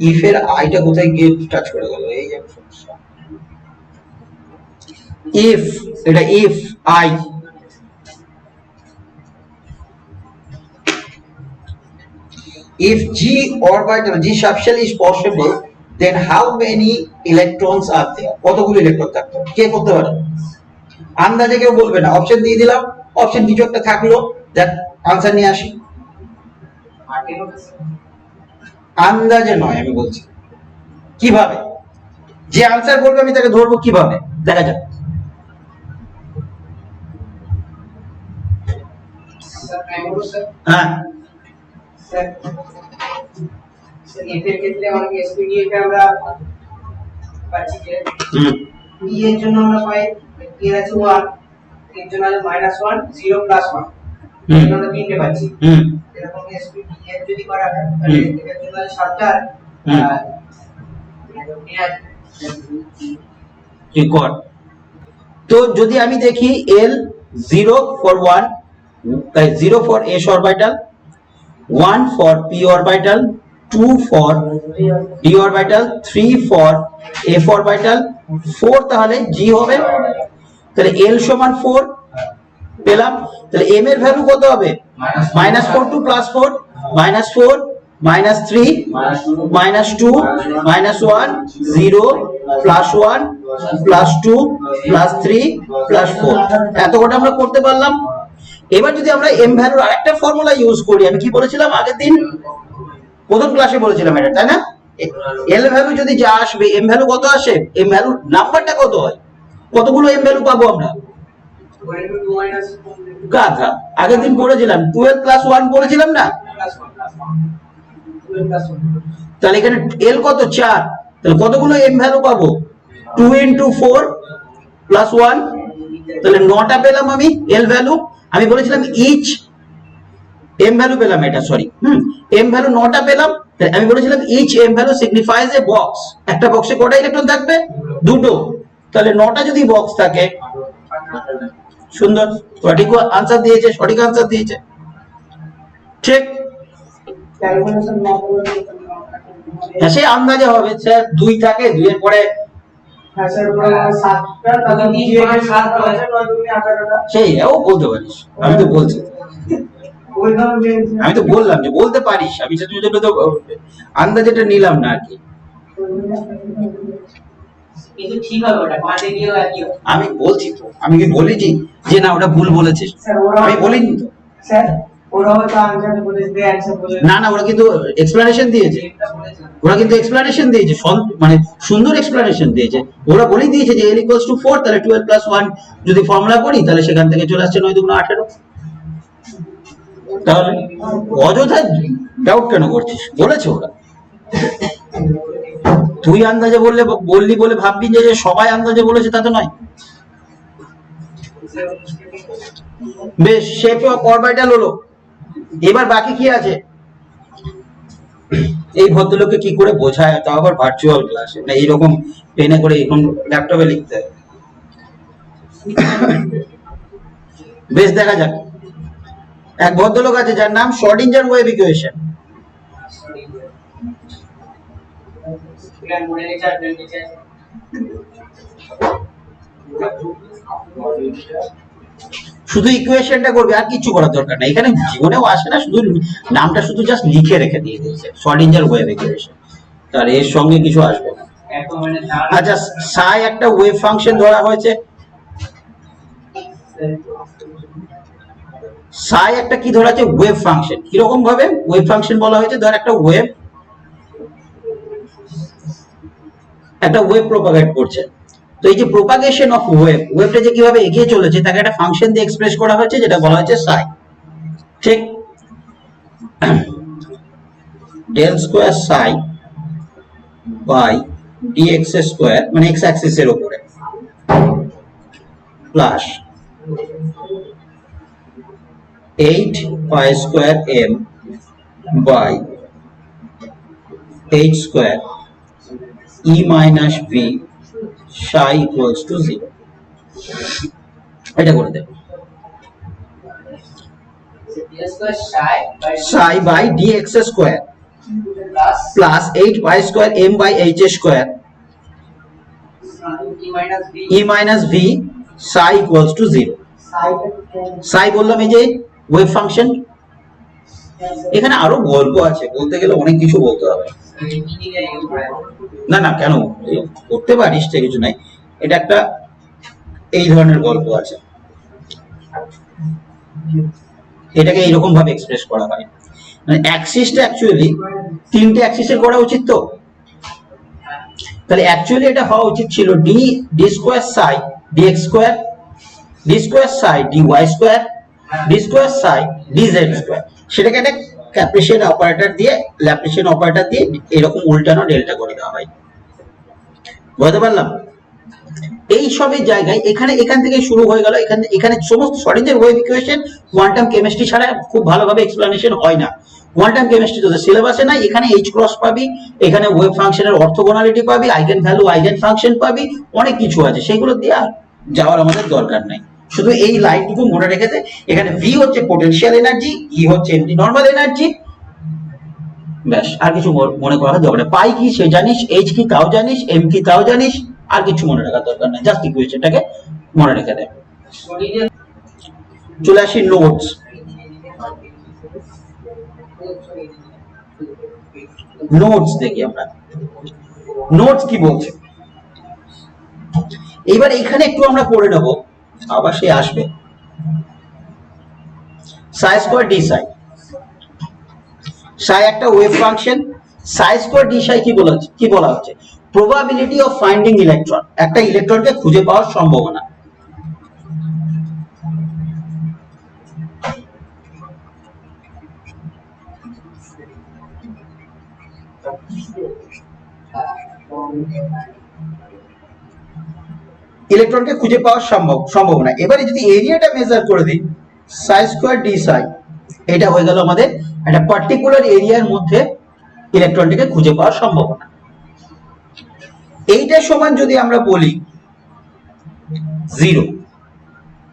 ইফ এর আইটা কোথায় গিয়ে টাচ করে গেল, এই যে সমস্যা। ইফ, এটা if I, if G orbital, G subshell is possible, then how many electrons are there? কতগুলো ইলেকট্রন থাকবে? কে করতে পারে? আন্দাজে কেউ বলবে না, অপশন দিয়ে দিলাম, অপশন কিছু একটা থাকলো, দেখ আনসার নিয়ে আসি। আন্দাজে নয়, আমি বলছি কিভাবে, যে আনসার বলবে আমি তাকে ধরবো কিভাবে, দেখা যাক। হ্যাঁ স্যার এর ক্ষেত্রে আমাদের এসপিডিএ কে আমরা পাচ্ছি যে পি এর জন্য আমরা পাই পি এর আছে 1, এর জন্য আছে -1, 0 +1, এর জন্য তিনটে পাচ্ছি। এরকম এসপিডিএ যদি করা হয় তাহলে এর জন্য আছে 7টা রেকর্ড। তো যদি আমি দেখি L 0 for 1, 0 for S orbital, 1 for P orbital, 2 for D orbital, 3 for F orbital, 4 তাহলে G হবে, তাহলে L সমান 4 পেলাম। তাহলে M এর ভ্যালু কত হবে? -4 to +4, -4, -3, -2, -1, 0, +1, +2, +3, +4, এত কটা আমরা করতে পারলাম। এবার যদি আমরা এম ভ্যালুর আরেকটা ফর্মুলা ইউজ করি, আমি কি বলেছিলাম আগের দিন, প্রথম ক্লাসে বলেছিলাম এটা, তাই না? এল ভ্যালু যদি যা আসবে, এম ভ্যালু কত আসে, এম ভ্যালু নাম্বারটা কত হয়, কতগুলো এম ভ্যালু পাবো আমরা? গাধা, আগের দিন পড়েছিলাম 12 + 1 পড়েছিলাম না? তাহলে এখানে এল কত, 4, তাহলে কতগুলো এম ভ্যালু পাবো? 2 × 4 + 1, তাহলে 9টা পেলাম আমি এল ভ্যালু। আমি বলেছিলাম ইচ এম ভ্যালু পেলাম, এটা সরি, এম ভ্যালু 9টা পেলাম। আমি বলেছিলাম ইচ এম ভ্যালু সিগনিফাইজ এ বক্স, একটা বক্সে কটা ইলেকট্রন থাকবে? দুটো, তাহলে 9টা যদি বক্স থাকে, সুন্দর, সঠিক আনসার দিয়েছে, সঠিক আনসার দিয়েছে, ঠিক। ক্যালকুলেশন না করলে সে আন্দাজে হবে, স্যার 2 থাকে, 2 এর পরে হ্যাঁ স্যার পুরো 7টা তাহলে 3 5 7 আছে 9 2 18টা, সেই ও বলতে পারিস, আমি তো বলছি, আমি তো বললাম যে বলতে পারিস, আমি সেটা তো আন্দাজেটা নিলাম না আর কি। কিন্তু ঠিক হবে, ওটা মাঝে গিয়েও একই হবে। আমি বলছি তো, আমি কি বলেছি যে না ওটা ভুল বলেছিস? স্যার ওরা আমি বলিনি তো স্যার, ওরা হয়তো আনসার বলেছে, অ্যানসার বলেছে না, না ওরা কিন্তু এক্সপ্লানেশন দিয়েছে, ওরা কিন্তু এক্সপ্লানেশন দিয়েছে, মানে সুন্দর এক্সপ্লানেশন দিয়েছে। ওরা বলেই দিয়েছে যে L = 4, তাহলে 12 + 1 যদি ফর্মুলা করি তাহলে সেখান থেকে চলে আসছে 9 × 2 = 18। তাহলে অযথা ডাউট কেন করছিস? বলেছে ওরা, তুই আন্দাজে বললি বলে ভাববি যে সবাই আন্দাজে বলেছে, তা তো নয়। বেশ, শেপ অফ অরবিটাল হলো, এবার বাকি কি আছে? এই ভদ্রলোককে কি করে বোঝায়, তাও আবার ভার্চুয়াল ক্লাসে, না এইরকম পেনে করে এখন ল্যাপটপে লিখতে হয়। বেশ, দেখা যাক। এক ভদ্রলোক আছে যার নাম শর্ডিঞ্জার ওয়েভ ইকুয়েশন। শুধু ইকুয়েশনটা করবে, আর কিছু করার দরকার নাই, এখানে জীবনেও আসে না, শুধু নামটা শুধু জাস্ট লিখে রেখে দিয়ে দিয়েছে, শর্ডিঞ্জার ওয়েভ ইকুয়েশন, তার এর সঙ্গে কিছু আসবে না। আচ্ছা, সাই একটা ওয়েভ ফাংশন ধরা হয়েছে, সাই একটা কি ধরা আছে, ওয়েভ ফাংশন। কিরকম ভাবে ওয়েভ ফাংশন বলা হয়েছে? ধর একটা ওয়েভ প্রপাগেট করছে, তো এই যে প্রপাগেশন অফ ওয়েভটা যে কিভাবে এগিয়ে চলেছে তাকে একটা ফাংশন দিয়ে এক্সপ্রেস করা হয়েছে, যেটা বলা হয়েছে সাই, ঠিক। Del square psi by dx square, মানে x অ্যাক্সিস এর উপরে, plus 8 pi square m by h square e minus v psi equals to 0. এটা করে দেব psi by dx square plus 8 pi square m by h square e minus v psi equals to 0. psi বললাম এই যে wave function. এখানে আরো গল্প আছে, বলতে গেলে অনেক কিছু বলতে হবে। না না কেন, করতে পারিস, সে কিছু নাই। এটা একটা এই ধরনের গল্প আছে, এটাকে এইরকম ভাবে এক্সপ্রেস করা হয়। মানে অ্যাক্সিসটা অ্যাকচুয়ালি তিনটে অ্যাক্সিসের করা উচিত, তো তাহলে অ্যাকচুয়ালি এটা হওয়া উচিত ছিল D square psi D X square, D square psi D Y square, D square psi D Z square. সেটাকে একটা ল্যাপ্লাসিয়ান অপারেটর দিয়ে এরকম উল্টানো ডেল্টা করে দেওয়া হয়। বুঝতে পারলাম? এই সবের জায়গায় এখান থেকে শুরু হয়ে গেল। এখানে সমস্ত শর্ডিঞ্জার ওয়েভ ইকুয়েশন কোয়ান্টাম কেমিস্ট্রি ছাড়া খুব ভালোভাবে এক্সপ্লেনেশন হয় না। কোয়ান্টাম কেমিস্ট্রি তো সিলেবাসে নাই। এখানে এইচ ক্রস পাবি, এখানে ওয়েভ ফাংশনের অর্থোগোনালিটি পাবি, আইগেন ভ্যালু আইগেন ফাংশন পাবি, অনেক কিছু আছে। সেগুলো দিয়ে যাওয়ার আমাদের দরকার নাই। শুধু এই লাইনটুকু মনে রেখেছে, এখানে ভি হচ্ছে পোটেনশিয়াল এনার্জি, ই হচ্ছে এমনি নর্মাল এনার্জি, ব্যাস। আর কিছু মনে করা দরকার নেই। পাই কি সে জানিস, এইচ কি তাও জানিস, এম কি তাও জানিস, আর কিছু মনে রাখার দরকার নেই। জাস্ট ইকুয়েশনটাকে মনে রেখে দে। চলে আসি নোটস। নোটস দেখি আমরা, নোটস কি বলছে। এবার এখানে একটু আমরা পড়ে নেব, আবার সে আসবে সাই স্কয়ার ডি সাই। সাই একটা ওয়েভ ফাংশন, সাই স্কয়ার ডি সাই কি বলা হচ্ছে? প্রবাবিলিটি অফ ফাইন্ডিং ইলেকট্রন, একটা ইলেকট্রনকে খুঁজে পাওয়ার সম্ভাবনা। ইলেকট্রনকে খুঁজে পাওয়ার সম্ভাবনা। এবারে যদি এরিয়াটা মেজার করে দিই, সাই স্কয়ার ডি সাই, এটা হয়ে গেল আমাদের একটা পার্টিকুলার এরিয়ার মধ্যে ইলেকট্রনটিকে খুঁজে পাওয়ার সম্ভাবনা। এইটার সমান যদি আমরা বলি 0,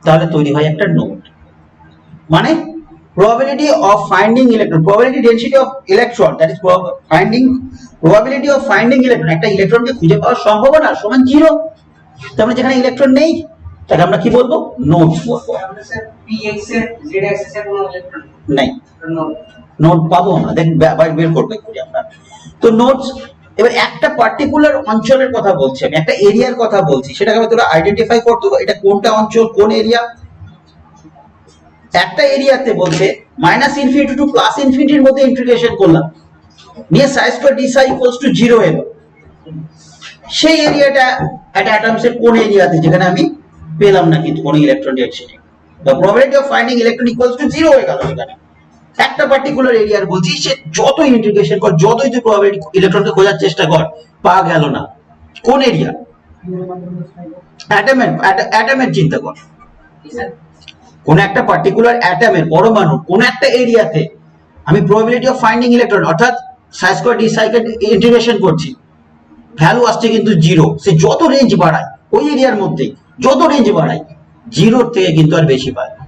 তাহলে তৈরি হয় একটা নোড। মানে probability of finding electron, probability density of electron, that is probability of finding electron, একটা ইলেকট্রনকে খুঁজে পাওয়ার সম্ভাবনা সমান 0। তার মানে যেখানে ইলেকট্রন নেই তাকে আমরা কি বলবো? নোড বলবো। px এর z অ্যাক্সিস এর কোনো ইলেকট্রন নাই, নোড নোড পাবো না। দেখ বের করবে করি আমরা। তো নোডস, এবার একটা পার্টিকুলার অঞ্চলের কথা বলছি আমি, একটা এরিয়ার কথা বলছি, সেটাকে আমি তোরা আইডেন্টিফাই করতে হবে এটা কোনটা অঞ্চল, কোন এরিয়া। একটা এরিয়াতে বলছে -ইনফিনিটি টু +ইনফিনিটির মধ্যে ইন্টিগ্রেশন করলাম, নিয়ে সাই square D Sai equals to 0 এলো। সেই এরিয়াটা একটা অ্যাটমসের কোন এরিয়াতে, যেখানে আমি পেলাম না কিন্তু কোনো electron density, the probability of finding electron equals to 0 হয়ে গেল। এখানে একটা পার্টিকুলার এরিয়ার বলছি, সে যতই ইন্টিগ্রেশন কর, যতই তুই প্রবাবিলিটি ইলেকট্রনকে খোঁজার চেষ্টা কর, পাওয়া গেল না। কোন এরিয়া? অ্যাটমের চিন্তা কর, কোন একটা পার্টিকুলার অ্যাটমের পরমাণু কোন একটা এরিয়াতে আমি প্রবাবিলিটি অফ ফাইন্ডিং ইলেকট্রন অর্থাৎ সাই স্কয়ার ডি সাই কে ইন্টিগ্রেশন করছি, ভ্যালু আসছে কিন্তু 0। সে যত রেঞ্জ বাড়ায় ওই এরিয়ার মধ্যে, যত রেঞ্জ বাড়ায় 0 থেকে কিন্তু আর বেশি পায় না।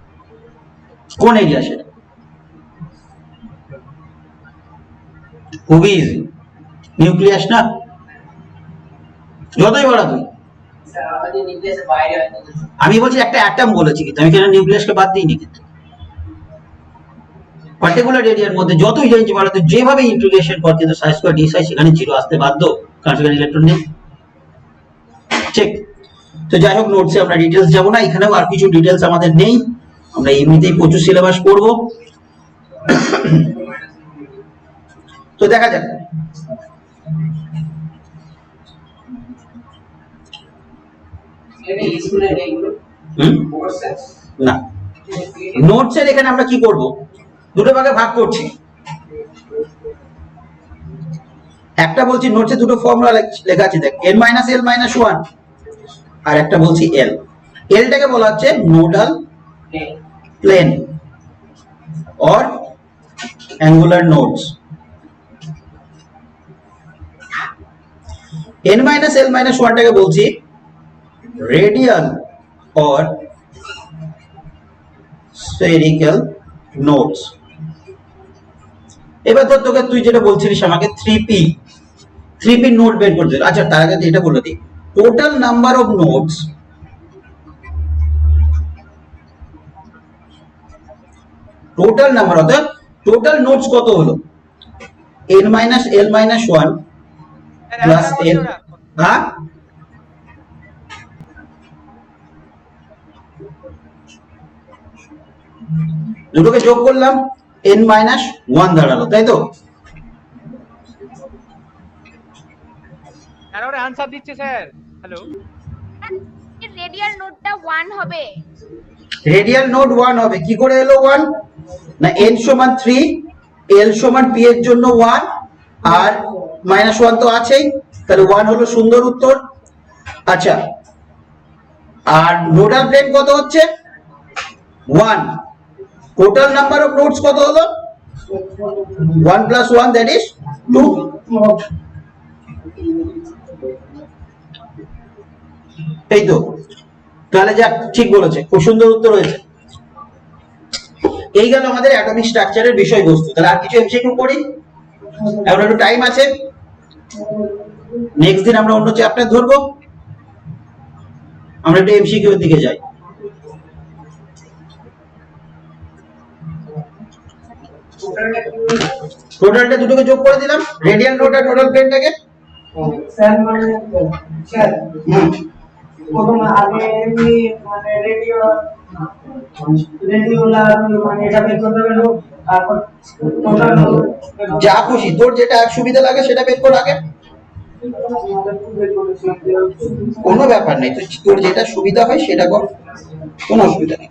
কোন এরিয়া সেটা? খুবই ইজি, নিউক্লিয়াস না? যতই বড় তুই, আমি বলছি একটা অ্যাটম বলেছি, কিন্তু আমি কেন নিউক্লিয়াসকে বাদ দিইনি। কিন্তু পার্টিকুলার এরিয়ার মধ্যে যতই রেঞ্জ বাড়াতে যেভাবে ইন্টিগ্রেশন কর, কিন্তু সাই স্কয়ার ডি সাই সেখানে 0 আসতে বাধ্য, কারণ সেখানে ইলেকট্রন নেই। ঠিক। তো যাই হোক, নোটসে আমরা ডিটেইলস যাব না, এখানেও আর কিছু ডিটেইলস আমাদের নেই, আমরা এমনিতেই প্রচুর সিলেবাস পড়বো। তো দেখা যাক। না, নোটসের এখানে আমরা কি করব? দুটো ভাগে ভাগ করছি। একটা বলছি নোটসে দুটো ফর্মুলা লেখা আছে, দেখ n - l - 1, আর একটা বলছি l। lটাকে বলা হচ্ছে nodal plane, or angular nodes. n minus l minus 1 টাকে বলছি radial or spherical nodes. এবার ধর তোকে তুই যেটা বলছিলিস আমাকে 3p নোড বের করতে। আচ্ছা তার আগে এটা বলে দিই, টোটাল নাম্বার অফ নোডস অর্থাৎ টোটাল নোডস কত হলো? n minus l minus 1 plus n, হ্যাঁ দুটোকে যোগ করলাম n minus 1 দাঁড়ালো, তাই তো? স্যার ওরা आंसर দিচ্ছে স্যার। হ্যালো, রেডিয়াল নোডটা 1 হবে। রেডিয়াল নোড 1 হবে, কি করে এলো 1? না n সমান 3, l সমান p এর জন্য 1 আর মাইনাস 1 তো আছেই, তাহলে 1 হলো সুন্দর উত্তর। আচ্ছা, আর নোডাল প্লেন কত হচ্ছে? 1। টোটাল নাম্বার অফ নোডস কত হলো? 1 plus 1 that is 2। এই তো, তাহলে যাক ঠিক বলেছে, খুব সুন্দর উত্তর হয়েছে। এই গেল আমাদের অ্যাটমিক স্ট্রাকচারের বিষয়বস্তু। তাহলে আর কিছু এমসিকিউ করি, এখন একটু টাইম আছে, নেক্সট দিন আমরা অন্য চ্যাপ্টার ধরবো। আমরা একটু এমসিকিউ এর দিকে যাই। টোটালটা দুটোকে যোগ করে দিলাম, রেডিয়াল নোড আর টোটাল প্লেনটাকে। স্যার মানে স্যার প্রথম আগে এমনি মানে রেডিওলার মানে এটা বের করতে হবে না, তারপর টোটাল যা খুশি তোর যেটা সুবিধা লাগে সেটা বের কর আগে, কোনো ব্যাপার নেই, তোর যেটা সুবিধা হয় সেটা কর, কোনো অসুবিধা নেই।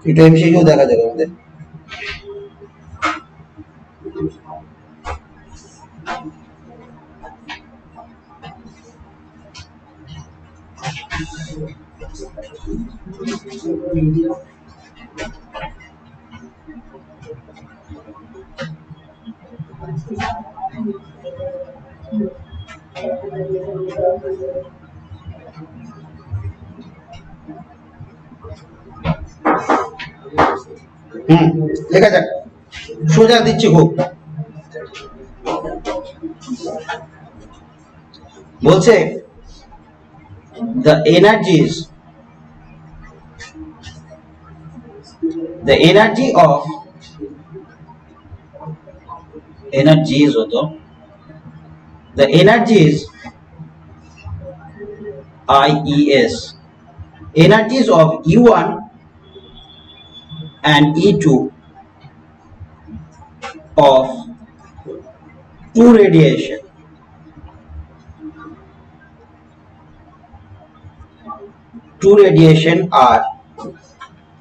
এটা এমসিকিউ দেখা যাবে আমাদের। লেখা যাক, সোজা দিচ্ছি খুব। বলছে the energy of the energies IES, energies of E1 and E2 of two radiation are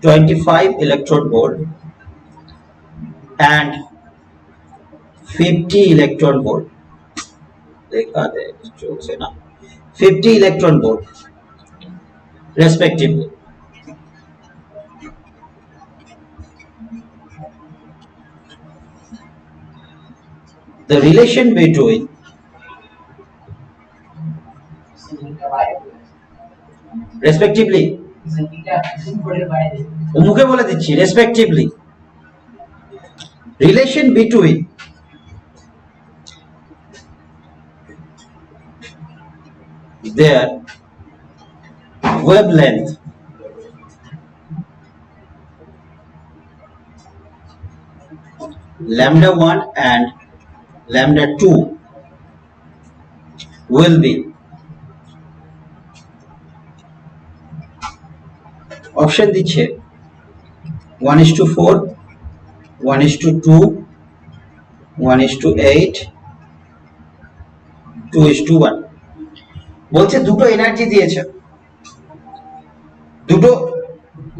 25 electron volt and 50 electron volt. देखा दे चोक से ना, 50 electron volt respectively. The relation between respectively, মুখে বলে দিচ্ছি respectively, relation between their wavelength lambda 1 and lambda 2 will be option দিচ্ছে 1:4, 1:2, 1:8, 2:1। বলছে দুটো energy দিয়েছে, দুটো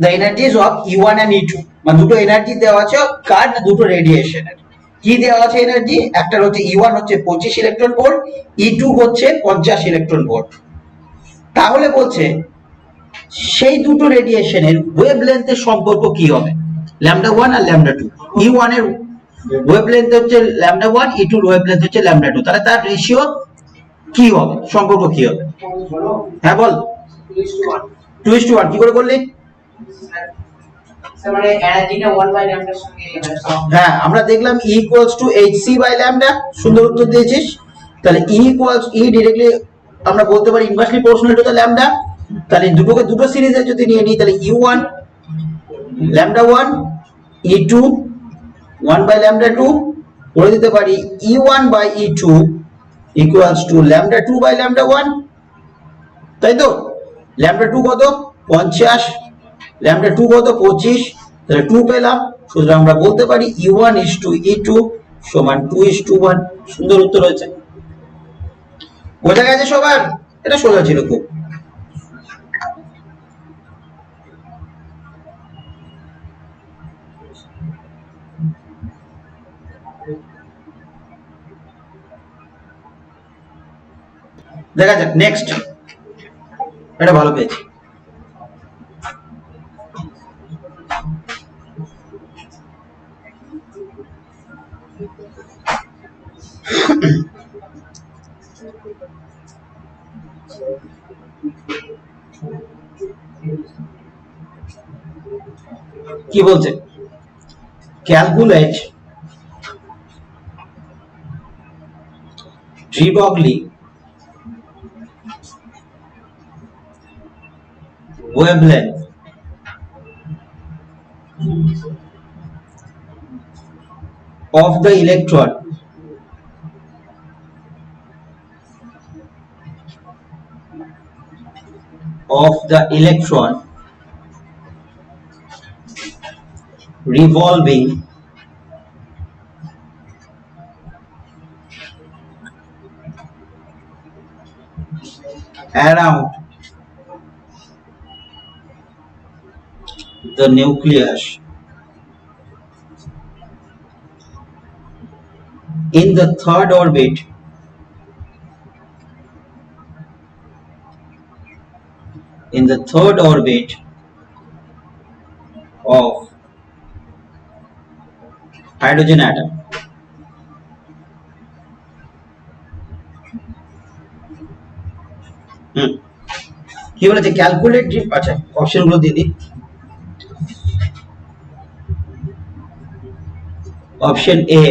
the energies of E1 and E2, মানে দুটো এনার্জি দেওয়া আছে কার না দুটো রেডিয়েশনের। কি দেওয়া আছে এনার্জি? একটা হচ্ছে E1 হচ্ছে 25 ইলেকট্রন ভোল্ট, E2 হচ্ছে 50 ইলেকট্রন ভোল্ট। তাহলে বলছে সেই দুটো রেডিয়েশনের ওয়েভলেন্থের সম্পর্ক কি হবে, ল্যামডা 1 আর ল্যামডা 2। E1 এর ওয়েভলেন্থ হচ্ছে ল্যামডা 1, E2 এর ওয়েভলেন্থ হচ্ছে ল্যামডা 2, তাহলে তার রেশিও কি হবে, সম্পর্ক কি হবে? হ্যাঁ বল। 2:1 কি করে করলি? মানে এনার্জিটা 1/λ এর সঙ্গে হ্যাঁ, আমরা দেখলাম E = hc/λ। সুন্দর উত্তর দিয়েছিস। তাহলে E ডাইরেক্টলি আমরা বলতে পারি inversely proportional to the lambda. তাহলে দুটো সিরিজে যদি নিয়ে নিই, তাহলে U1 λ1, E2 1/λ2 করে দিতে পারি E1/E2 = λ2/λ1। তাই তো? λ2 কত? 50, λ2 কত? 25, তাহলে 2 পেলাম। সুতরাং আমরা বলতে পারি U1:E2 = 2:1। সুন্দর উত্তর হয়েছে। বোঝা গেছে সবার? এটা সোজা ছিল খুব। দেখা যাক নেক্সট। এটা ভালো পেয়েছি। কি বলছে? Calculate de Broglie wavelength of the electron revolving around the nucleus in the third orbit of hydrogen atom। কি বলেছে? ক্যালকুলেট। আচ্ছা, অপশন গুলো দিয়ে দিই। Option A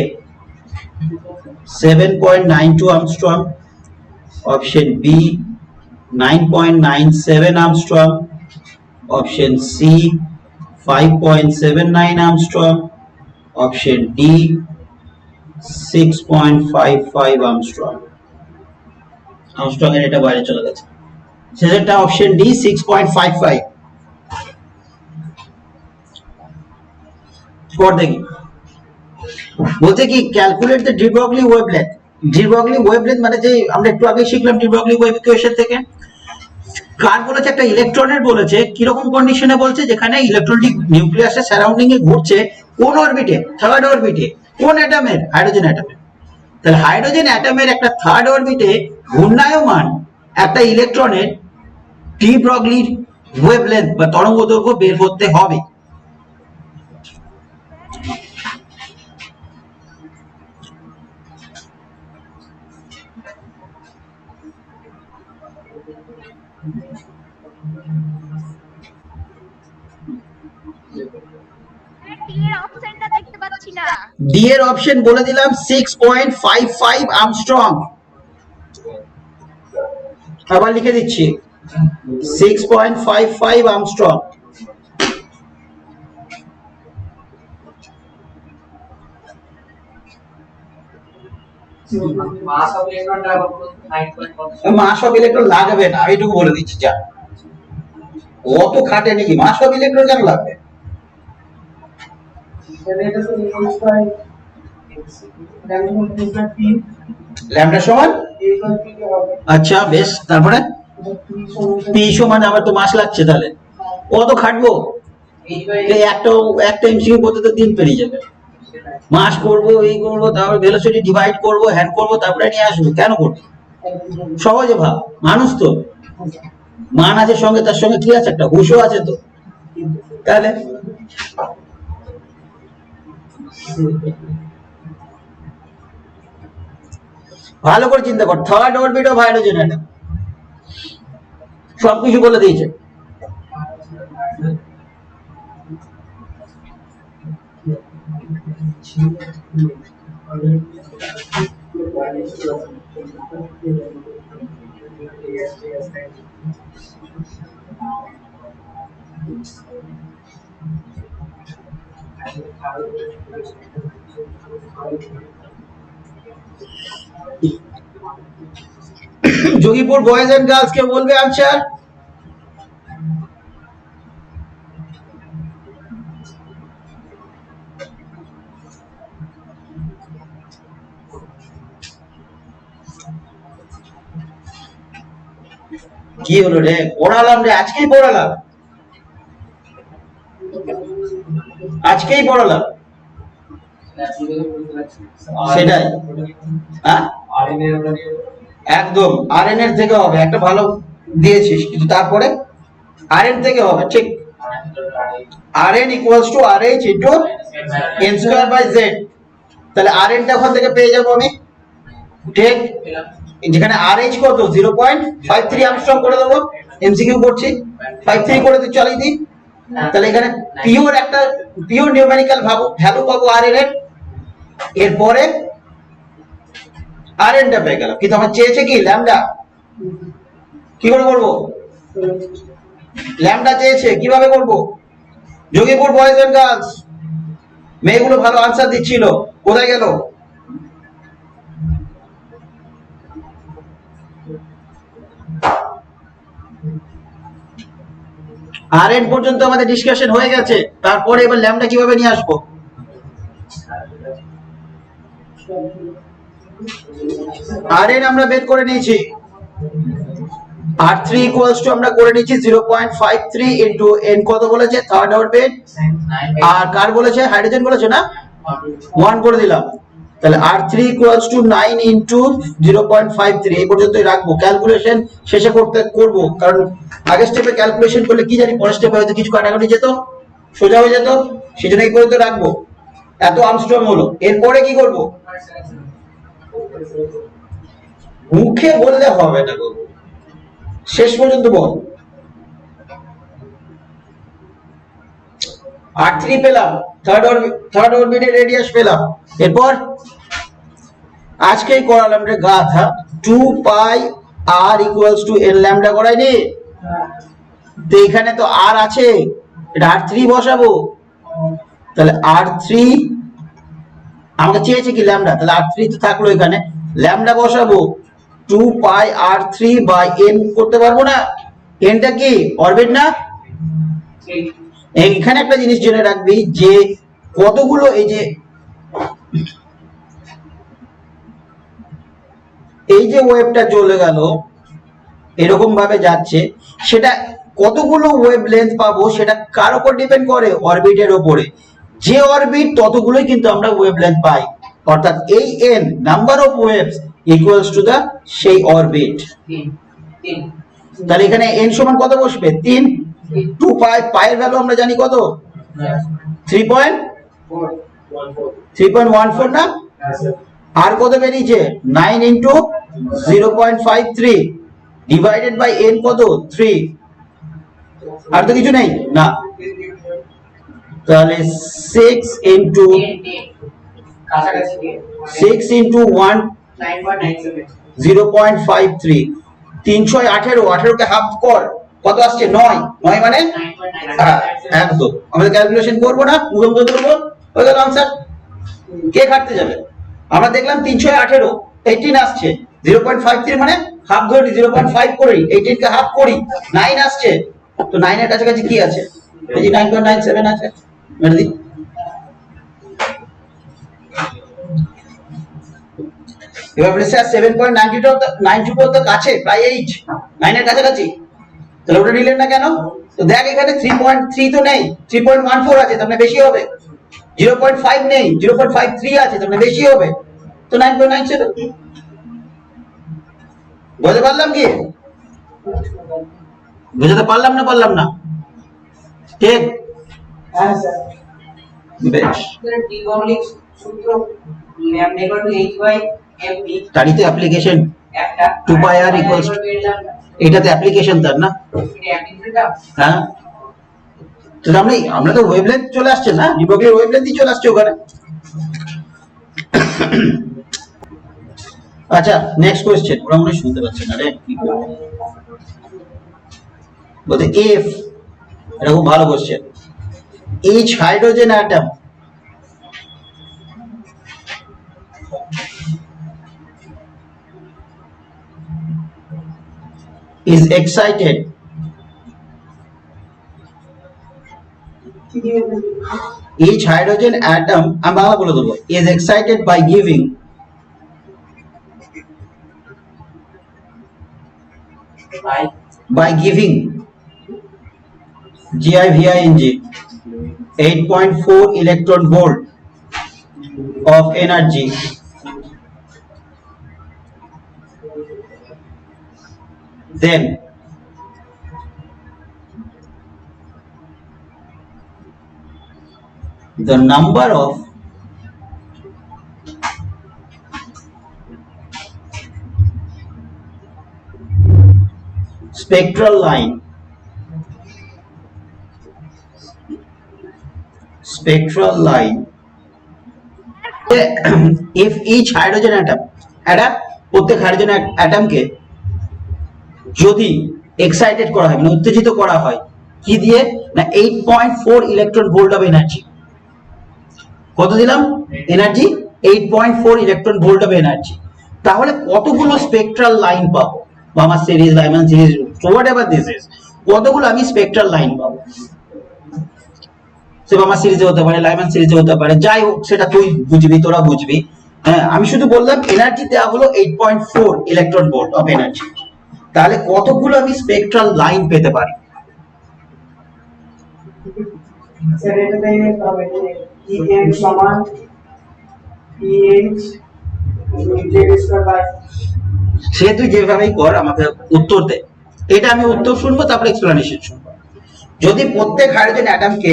7.92 Armstrong, option B 9.97 Armstrong, option C 5.79 Armstrong, option D 6.55 Armstrong। Armstrong এর এটা বাইরে চলে গেছে। সেটা অপশন ডি 6.55। পর দেখি বলতে কি calculate the de Broglie wavelength। de Broglie wavelength মানে যে আমরা একটু আগে শিখলাম de Broglie wave equation থেকে। কার বলেছে? একটা ইলেকট্রনের বলেছে। কি রকম কন্ডিশনে বলছে? যেখানে ইলেকট্রনটি নিউক্লিয়াসের সারাউন্ডিং এ ঘুরছে। কোন অরবিটে? থার্ড অরবিটে। কোন অ্যাটমের? হাইড্রোজেন অ্যাটমের। তাহলে হাইড্রোজেন অ্যাটমের একটা থার্ড অরবিটে ঘূর্ণায়মান একটা ইলেকট্রনের de Broglie ওয়েভলেন্থ বা তরঙ্গদৈর্ঘ্য বের করতে হবে। ডি এর অপশনটা দেখতে পাচ্ছি না। ডি এর অপশন বলে দিলাম 6.55 Armstrong। আবার লিখে দিচ্ছি 6.55 Armstrong। মাস অফ ইলেকট্রনটা 9.5। মাস অফ ইলেকট্রন লাগবে না, এইটুকু বলে দিচ্ছি। যা অত খাটে নাকি? মাস অফ ইলেকট্রন কেন লাগবে? ল্যামডা সমান, আচ্ছা বেশ। তারপরে পি সমান, আমার তো মাস লাগছে। তাহলে কত খাটবো? একটা এমসিকিউ করতে তো দিন পেরিয়ে যাবে। মাস করবো, এই করবো, তারপর ভেলোসিটি ডিভাইড করবো, হ্যান্ড করবো, তারপরে নিয়ে আসবো। কেন করবো? সহজে ভাব, মানুষ তো। মান আছে সঙ্গে, তার সঙ্গে কি আছে, একটা হুশও আছে তো। তাহলে ভালো করে চিন্তা কর, থার্ড অরবিট অফ হাইড্রোজেন এটা সবকিছু বলে দিয়েছে। যোগীপুর বয়েজ এন্ড গার্লস কে বলবে আনসার? কি হলো রে, পড়ালাম রে, আজকেই পড়ালাম, আজকেই পড়ালাম, সেটাই। হ্যাঁ একদম আরএন এর থেকে হবে, একটা ভালো দিয়েছিস, কিন্তু তারপরে আরএন থেকে হবে, ঠিক। R N equals to R H into N square by Z. তাহলে আরএন টা ওখান থেকে পেয়ে যাবো আমি, ঠিক। যেখানে আরএইচ কত 0.53 অ্যাংস্ট্রম করে দেবো, এমসিকিউ করছি, 53 করে দিই, চালিয়ে দিই। তাহলে এখানে পিওর একটা পিওর নিউমেরিক্যাল ভ্যালু পাবো আরএন এর। এরপরে আরএন টা পেয়ে গেলাম, কিন্তু আমার চেয়েছে কি ল্যামডা। কি করে করবো, ল্যামডা চেয়েছে, কিভাবে করব? যোগীপুর বয়েজ এন্ড গার্লস মেয়েগুলো ভালো আনসার দিচ্ছিল, কোথায় গেল? আরএন পর্যন্ত আমাদের ডিসকাশন হয়ে গেছে, তারপরে এবার ল্যামডা কিভাবে নিয়ে আসবো? আরএন আমরা বের করে নিয়েছি, R3 ইকুয়ালস টু আমরা করে নিয়েছি 0.53 ইনটু n কত বলেছে, থার্ড অরবিট, আর কার বলেছে, হাইড্রোজেন বলেছে না, 1 করে দিলাম। তাহলে R3 ইকুয়ালস টু 9 ইনটু 0.53, এই পর্যন্তই রাখবো। ক্যালকুলেশন শেষে করব, কারণ আগের স্টেপে ক্যালকুলেশন করলে কি জানি পরের স্টেপে হয়তো কিছু কাটাকাটি যেত, সোজা হয়ে যেত, সেজন্য এই পর্যন্ত রাখবো। এত আর্মস্ট্রং হলো, এরপরে কি করব? মুখে বললে হবে না গো, শেষ পর্যন্ত বল। R3 পেলাম, থার্ড অরবিটের রেডিয়াস পেলাম। এরপর আজকেই করালাম রে গাধা, 2 pi r equals to n lambda করাইনি? তো এখানে তো r আছে, এটা R3 বসাবো। তাহলে R3 আমাকে চেয়েছে কি ল্যামডা, তাহলে R3 তো থাকলো এখানে, ল্যামডা বসাবো 2 পাই R3 বাই n করতে পারবো না? n টা কি অরবিট না? এখানে একটা জিনিস জেনে রাখবি যে কতগুলো, এই যে ওয়েভটা চলে গেল এরকম ভাবে যাচ্ছে, সেটা কতগুলো ওয়েভ লেন্থ পাবো সেটা কার উপর ডিপেন্ড করে, অরবিটের উপরে। যে অরবিট ততগুলোই কিন্তু আমরা ওয়েভ লেন্থ পাই, অর্থাৎ এই n number of waves equals to the সেই অরবিট। তাহলে এখানে n সমান কত বসবে, 3। 2 পাই এর ভ্যালু আমরা জানি কত, 3.14 না? আর কত বেরিয়েছে, 9 ইনটু 0.53 ডিভাইডেড বাই n কত, 3। আর তো কিছু নেই না, তাহলে 6 ইনটু 1 0.53, 318 কে হাফ কর, কত আসছে, 9 মানে একদম। আমাদের ক্যালকুলেশন করবো না, মুখে করবো, হয়ে গেল আনসার। কে কাটতে যাবে? আমরা দেখলাম 318 18 আসছে, 0.53 মানে হাফ ধরি, 0.5 করি, 18 কে হাফ করি, 9 আসছে। তো 9 এর কাছাকাছি কি আছে, এই যে 9.97 আছে, মেরে দিই। এবার বলে স্যার 7.92 তো কাছে, প্রায় 8, 9 এর কাছাকাছি, তাহলে ওটা নিলেন না কেন? তো দেখ এখানে 3.3 তো নেই, 3.14 আছে, তার মানে বেশি হবে। 0.5 নেই, 0.53 আছে, তার মানে বেশি হবে। তো 9.97 বুঝতে পারলাম কি? বুঝাতে পারলাম না ঠিক? হ্যাঁ স্যার। বেশ, টি মৌলিক সূত্র lambda equal to h by mv তারই তো অ্যাপ্লিকেশন। একটা 2 pi r equals এটাতে অ্যাপ্লিকেশন তার না? এটা অ্যাপ্লিকেশনটা হ্যাঁ, তো আমরা তো ওয়েভলেন্থ চলে আসছে না, ডিবকের ওয়েভলেন্থই চলে আসছে ওখানে। আচ্ছা, নেক্সট কোশ্চেন। ওরা মনে হয় শুনতে পাচ্ছে না রে, কি করব? বলতে ইফ, এটা খুব ভালো question, each hydrogen atom is excited each hydrogen atom আমি বাংলা বলে দেবো, is excited by giving GIVING 8.4 electron volt of energy then the number of spectral line if each hydrogen atom, এটা প্রত্যেক হাইড্রোজেন অ্যাটমকে যদি এক্সাইটেড করা হয়, মানে উত্তেজিত করা হয়, কি দিয়ে না 8.4 ইলেকট্রন ভোল্ট অফ এনার্জি। কত দিলাম energy? 8.4 electron volt of energy. তাহলে কতগুলো স্পেকট্রাল লাইন পাবো? Balmer series, Lyman series, whatever this is, কতগুলো আমি স্পেকট্রাল লাইন পাবো? সে বামার সিরিজে হতে পারে, লাইম্যান সিরিজে হতে পারে, যাই হোক সেটা তুই বুঝবি, তোরা বুঝবি। হ্যাঁ, আমি শুধু বললাম এনার্জি দেওয়া হলো 8.4 ইলেকট্রন ভোল্ট অফ এনার্জি। তাহলে কতগুলো আমি স্পেকট্রাল লাইন পেতে পারি? স্যার এটাতে হবে EM সমান PH Z স্কয়ার বাই, সে তুই যেভাবেই কর, আমাকে উত্তর দে। এটা আমি উত্তর শুনবো, তারপর এক্সপ্লানেশন শুনবো। যদি প্রত্যেক হাইড্রোজেন অ্যাটমকে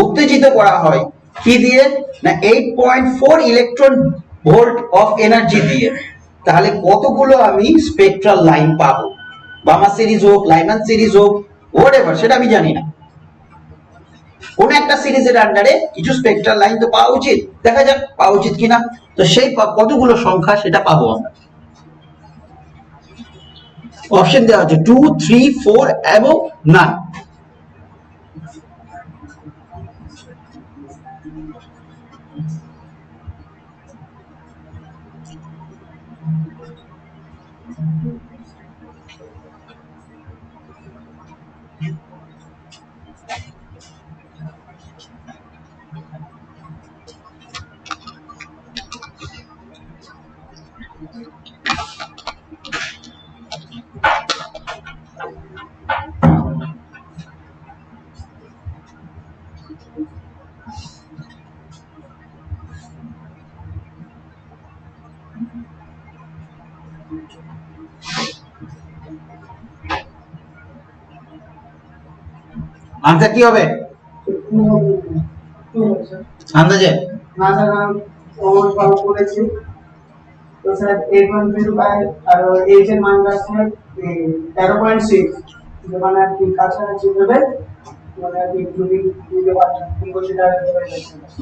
উত্তেজিত করা হয় কি দিয়ে না 8.4 ইলেকট্রন ভোল্ট অফ এনার্জি দিয়ে, তাহলে কতগুলো আমি স্পেকট্রাল লাইন পাবো? বামার সিরিজ হোক, লাইম্যান সিরিজ হোক, হোয়াটএভার, সেটা আমি জানি না। কোন একটা সিরিজের আন্ডারে কিছু স্পেকট্রাল লাইন তো পাওয়া উচিত, দেখা যাক পাওয়া উচিত কিনা। তো সেই কতগুলো সংখ্যা সেটা পাবো আমরা। অপশন দেওয়া আছে 2, 3, 4 এবং 9। আনসার কি হবে আন্দাজে? না স্যার আমি ওর সব করেছি। তো স্যার 8.0 বাই আর H এর মান আসছে 13.6, মানে আর কি কাছাকাছি হবে, মানে আর কি যদি দিতে পারছেন সেটা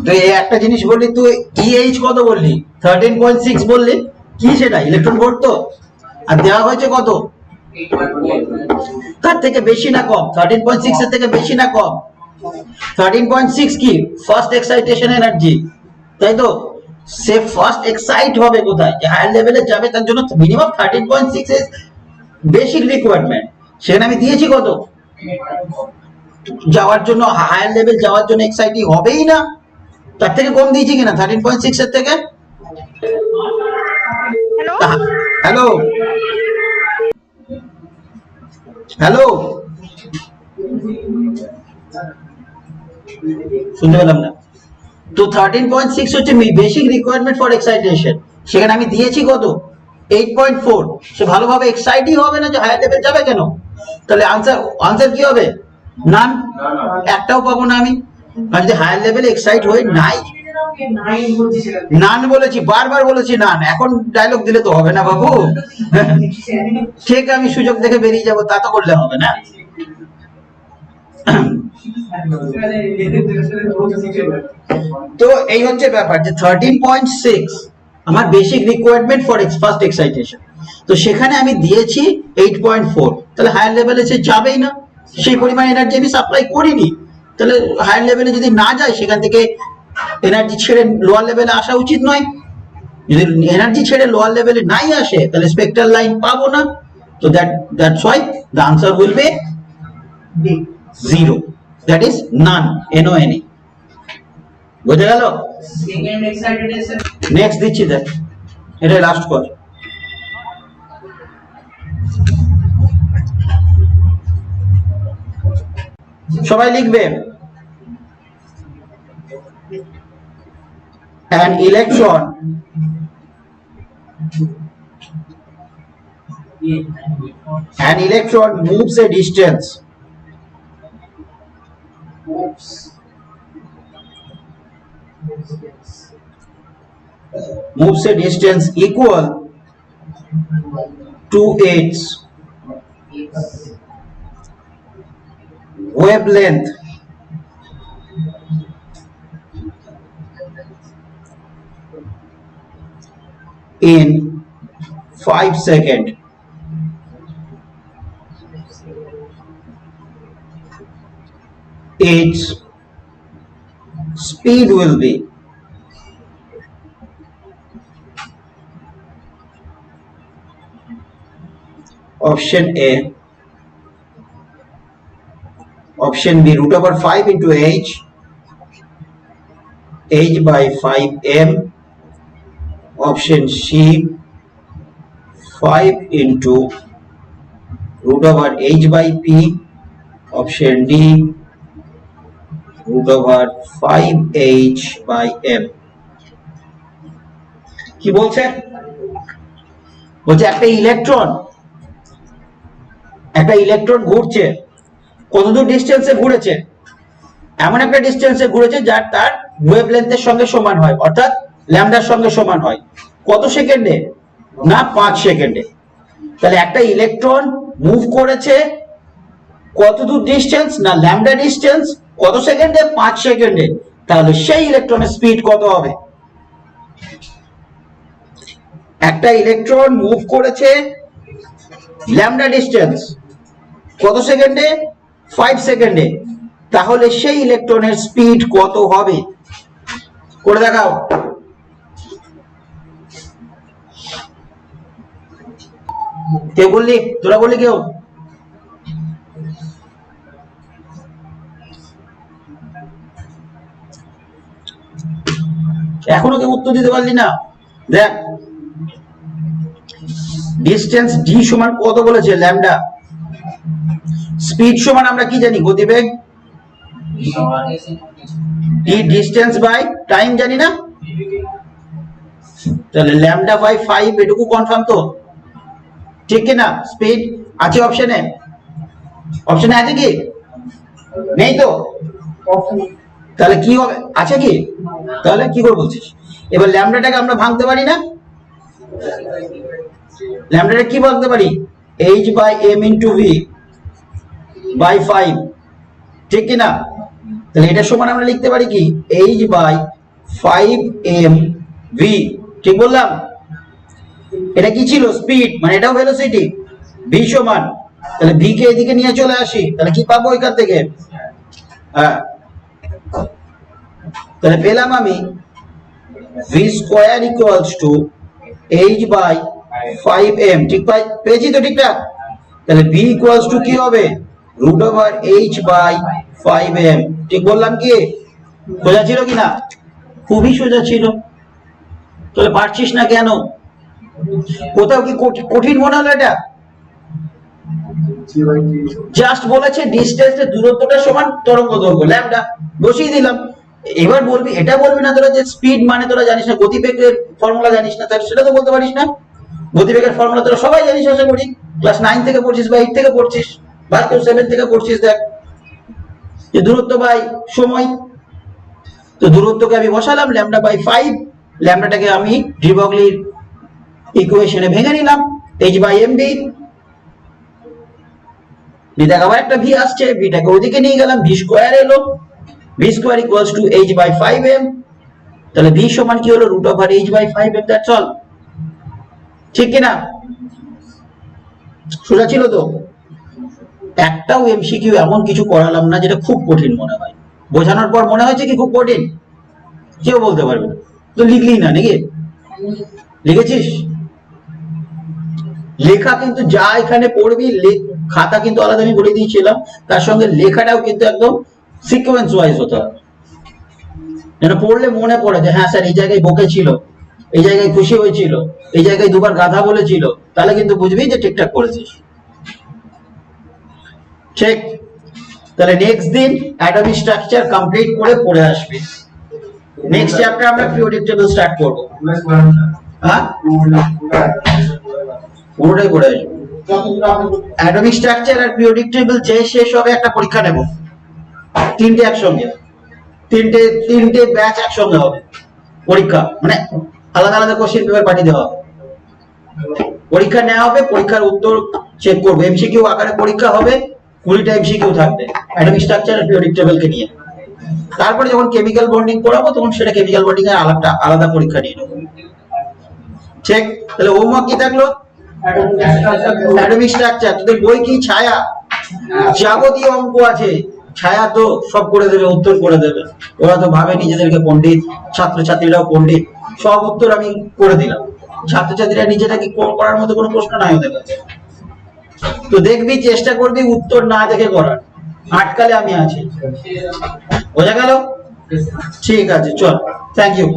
তো এই একটা জিনিস বললি তুই, EH কত বললি? 13.6 বললি, কি সেটা ইলেকট্রন ভোল্ট তো? আর দেওয়া হয়েছে কত? তার থেকে বেশি না কম? 13.6 এর থেকে বেশি না কম? 13.6 কি ফার্স্ট এক্সাইটেশন এনার্জি, তাই তো? সে ফার্স্ট এক্সাইট হবে কোথায়, যে হায়ার লেভেলে যাবে, তার জন্য মিনিমাম 13.6 এর বেসিক রিকোয়ারমেন্ট। সেখানে আমি দিয়েছি কত? যাওয়ার জন্য, হায়ার লেভেল যাওয়ার জন্য এক্সাইটিং হবেই না, তার থেকে কম দিয়েছি কিনা 13.6 এর থেকে? হ্যালো হ্যালো, শুনতে পেলাম না তো। 13.6 হচ্ছে বেসিক রিকোয়ারমেন্ট ফর এক্সাইটেশন, সেখানে আমি দিয়েছি কত? 8.4, সে ভালোভাবে এক্সাইটই হবে না যে হায়ার লেভেল যাবে কেন? তাহলে আনসার কি হবে? নান। একটাও পাবো না আমি। আর যদি হায়ার লেভেলে এক্সাইট হই নাই, নান বলেছি, বারবার বলেছি নান, এখন ডায়লগ দিলে তো হবে না বাবু। ঠিক, আমি সুযোগ দেখে বেরিয়ে যাবো, তা তো করলে হবে না। তো এই হচ্ছে ব্যাপার যে 13.6 আমার basic requirement for first excitation, তো সেখানে আমি দিয়েছি 8.4, তাহলে হায়ার লেভেলে সে যাবেই না, সেই পরিমাণ এনার্জি আমি সাপ্লাই করিনি। তাহলে হায়ার লেভেলে যদি না যায়, সেখান থেকে এনার্জি ছেড়ে লোয়ার লেভেলে আসা উচিত নয়। যদি এনার্জি ছেড়ে লোয়ার লেভেলে নাই আসে, তাহলে স্পেকট্রাল লাইন পাবো না। তো that's why the answer will be 0, that is none, NONE। বুঝে গেল? নেক্সট দিচ্ছি, দেখ এটা লাস্ট কর। সবাই লিখবে, an electron moves a distance equal to its wavelength in 5 seconds. Its speed will be option A, option B √5 into h by 5m, option C 5 into √h by p, option D √5h by m। কি বলছে? বলছে একটা electron ঘুরছে, কতদূর ডিস্টেন্সে ঘুরেছে? এমন একটা ডিস্টেন্সে ঘুরেছে যার তার ওয়েভলেন্থের সঙ্গে সমান হয়, অর্থাৎ ল্যামডার সঙ্গে সমান হয়। কত সেকেন্ডে? না 5 সেকেন্ডে। তাহলে একটা ইলেকট্রন মুভ করেছে কতদূর ডিস্টেন্স? না ল্যামডা ডিস্টেন্স। কত সেকেন্ডে? 5 সেকেন্ডে। তাহলে সেই ইলেকট্রনের স্পিড কত হবে? একটা ইলেকট্রন মুভ করেছে ল্যামডা ডিস্টেন্স কত সেকেন্ডে? 5 সেকেন্ডে। তাহলে সেই ইলেকট্রনের স্পিড কত হবে? করে দেখাও। কে বললি? তোরা বললি কেউ? এখনো কেউ উত্তর দিতে পারলি না? দেখ, ডিস্টেন্স d সমান কত বলেছে? ল্যামডা। স্পিড সমান আমরা কি জানি? গতিবেগ। d ডিস্টেন্স বাই টাইম জানি না? তাহলে ল্যামডা বাই 5, এটুকু কনফার্ম তো? ঠিক কি না? স্পিড আছে অপশনে? অপশনে আছে কি? নেই তো? তাহলে কি হবে? আছে কি? তাহলে কি করে বলছিস? এবার ল্যামডাটাকে আমরা ভাঙতে পারি না? ল্যামডাটা কি ভাঙতে পারি? h by m into v by 5, ঠিক কি না? তাহলে এটা সমান আমরা লিখতে পারি কি? h বাই 5m v, ঠিক বললাম? এটা কি ছিল? স্পিড, মানে এটাও ভেলোসিটি। v সমান, তাহলে v কে এদিকে নিয়ে চলে আসি, তাহলে কি পাবো এখান থেকে? হ্যাঁ, তাহলে পেলাম আমি v square equals to h by 5m, ঠিক পেয়েছি তো? ঠিকঠাক। তাহলে v ইকুয়ালস টু কি হবে? √h বাই 5m, ঠিক বললাম কি? সোজা ছিল কিনা? খুবই সোজা ছিল। তাহলে পারছিস না কেন? কোথাও কি কঠিন মনে হলো এটা? জাস্ট বলেছে ডিস্টেন্সের দূরত্বটা সমান তরঙ্গ দৈর্ঘ্য, ল্যামডা, বসিয়ে দিলাম। এবার বলবি, এটা বলবি না তোরা যে স্পিড মানে তোরা জানিস না, গতিবেগের ফর্মুলা জানিস না, তাহলে সেটা তো বলতে পারিস না। গতিবেগের ফর্মুলা তোরা সবাই জানিস আশা করি, ক্লাস 9 থেকে পড়ছিস বা 8 থেকে পড়ছিস বা কেউ 7 থেকে পড়ছিস। দেখ যে দূরত্ব বাই সময়, তো দূরত্বকে আমি বসালাম ল্যামডা বাই 5, ল্যামডাটাকে আমি ডি ব্রগলির ইকুয়েশনে ভেঙে নিলাম h বাই mv। দেখ আবার একটা ভি আসছে, ভিটাকে ওদিকে নিয়ে গেলাম, ভি স্কয়ার এলো, V square equals to h by 5m। তাহলে ভি সমান কি হলো root over h by 5m, that's all. ঠিক কি না? সোজা ছিল তো? একটাও এমসিকিউ এমন কিছু করালাম না যেটা খুব কঠিন মনে হয়। বোঝানোর পর মনে হয়েছে কি খুব কঠিন? কেউ বলতে পারবে না। তো লিখলি না নাকি? লিখেছিস? লেখা কিন্তু যা এখানে পড়বি, খাতা কিন্তু আলাদা আমি বলে দিয়েছিলাম, তার সঙ্গে লেখাটাও কিন্তু একদম সিকোয়েন্স ওয়াইজ হতে হবে, যেন পড়লে মনে পড়ে যে হ্যাঁ স্যার এই জায়গায় বকেছিল, এই জায়গায় খুশি হয়েছিল, এই জায়গায় দুবার গাধা বলেছিল, তাহলে কিন্তু বুঝবি যে ঠিকঠাক করেছিস। ঠিক? তাহলে নেক্সট দিন অ্যাটমিক স্ট্রাকচার কমপ্লিট করে পড়ে আসবি। নেক্সট চ্যাপ্টার আমরা পিরিয়ডিক টেবিল স্টার্ট করব। হ্যাঁ, পুরোটাই পড়ে আসবো। অ্যাটমিক স্ট্রাকচার আর পিরিয়ডিক টেবিল যে শেষ হবে একটা পরীক্ষা নেব, তিনটে একসঙ্গে, তিনটে ব্যাচ একসঙ্গে হবে পরীক্ষা, মানে আলাদা আলাদা কোশ্চেন পেপার পাঠিয়ে দেওয়া হবে, পরীক্ষা নেওয়া হবে, পরীক্ষার উত্তর চেক করবো, এমসিকিউ আকারে পরীক্ষা হবে, 20টা এমসিকিউ থাকবে অ্যাটমিক স্ট্রাকচার আর পিরিয়ডিক টেবিলকে নিয়ে। তারপরে যখন কেমিক্যাল বন্ডিং করাবো তখন সেটা কেমিক্যাল বন্ডিং এর আলাদা পরীক্ষা নিয়ে নেবো। ঠিক? তাহলে হোমওয়ার্ক কি থাকলো? Atomic structure. তোদের বই কি ছায়া? যাবতীয় অঙ্ক আছে, ছায়া তো সব করে দেবে, উত্তর করে দেবে। ওরা তো ভাবে নিজেদেরকে পণ্ডিত, ছাত্রছাত্রীরাও পণ্ডিত, সব উত্তর আমি করে দিলাম। ছাত্রছাত্রীরা নিজেটাকে কম করার মতো কোনো প্রশ্ন নাই ওদের কাছে। তো দেখবি, চেষ্টা করবি উত্তর না দেখে করার, আটকালে আমি আছি। বোঝা গেল? ঠিক আছে, চল, থ্যাংক ইউ।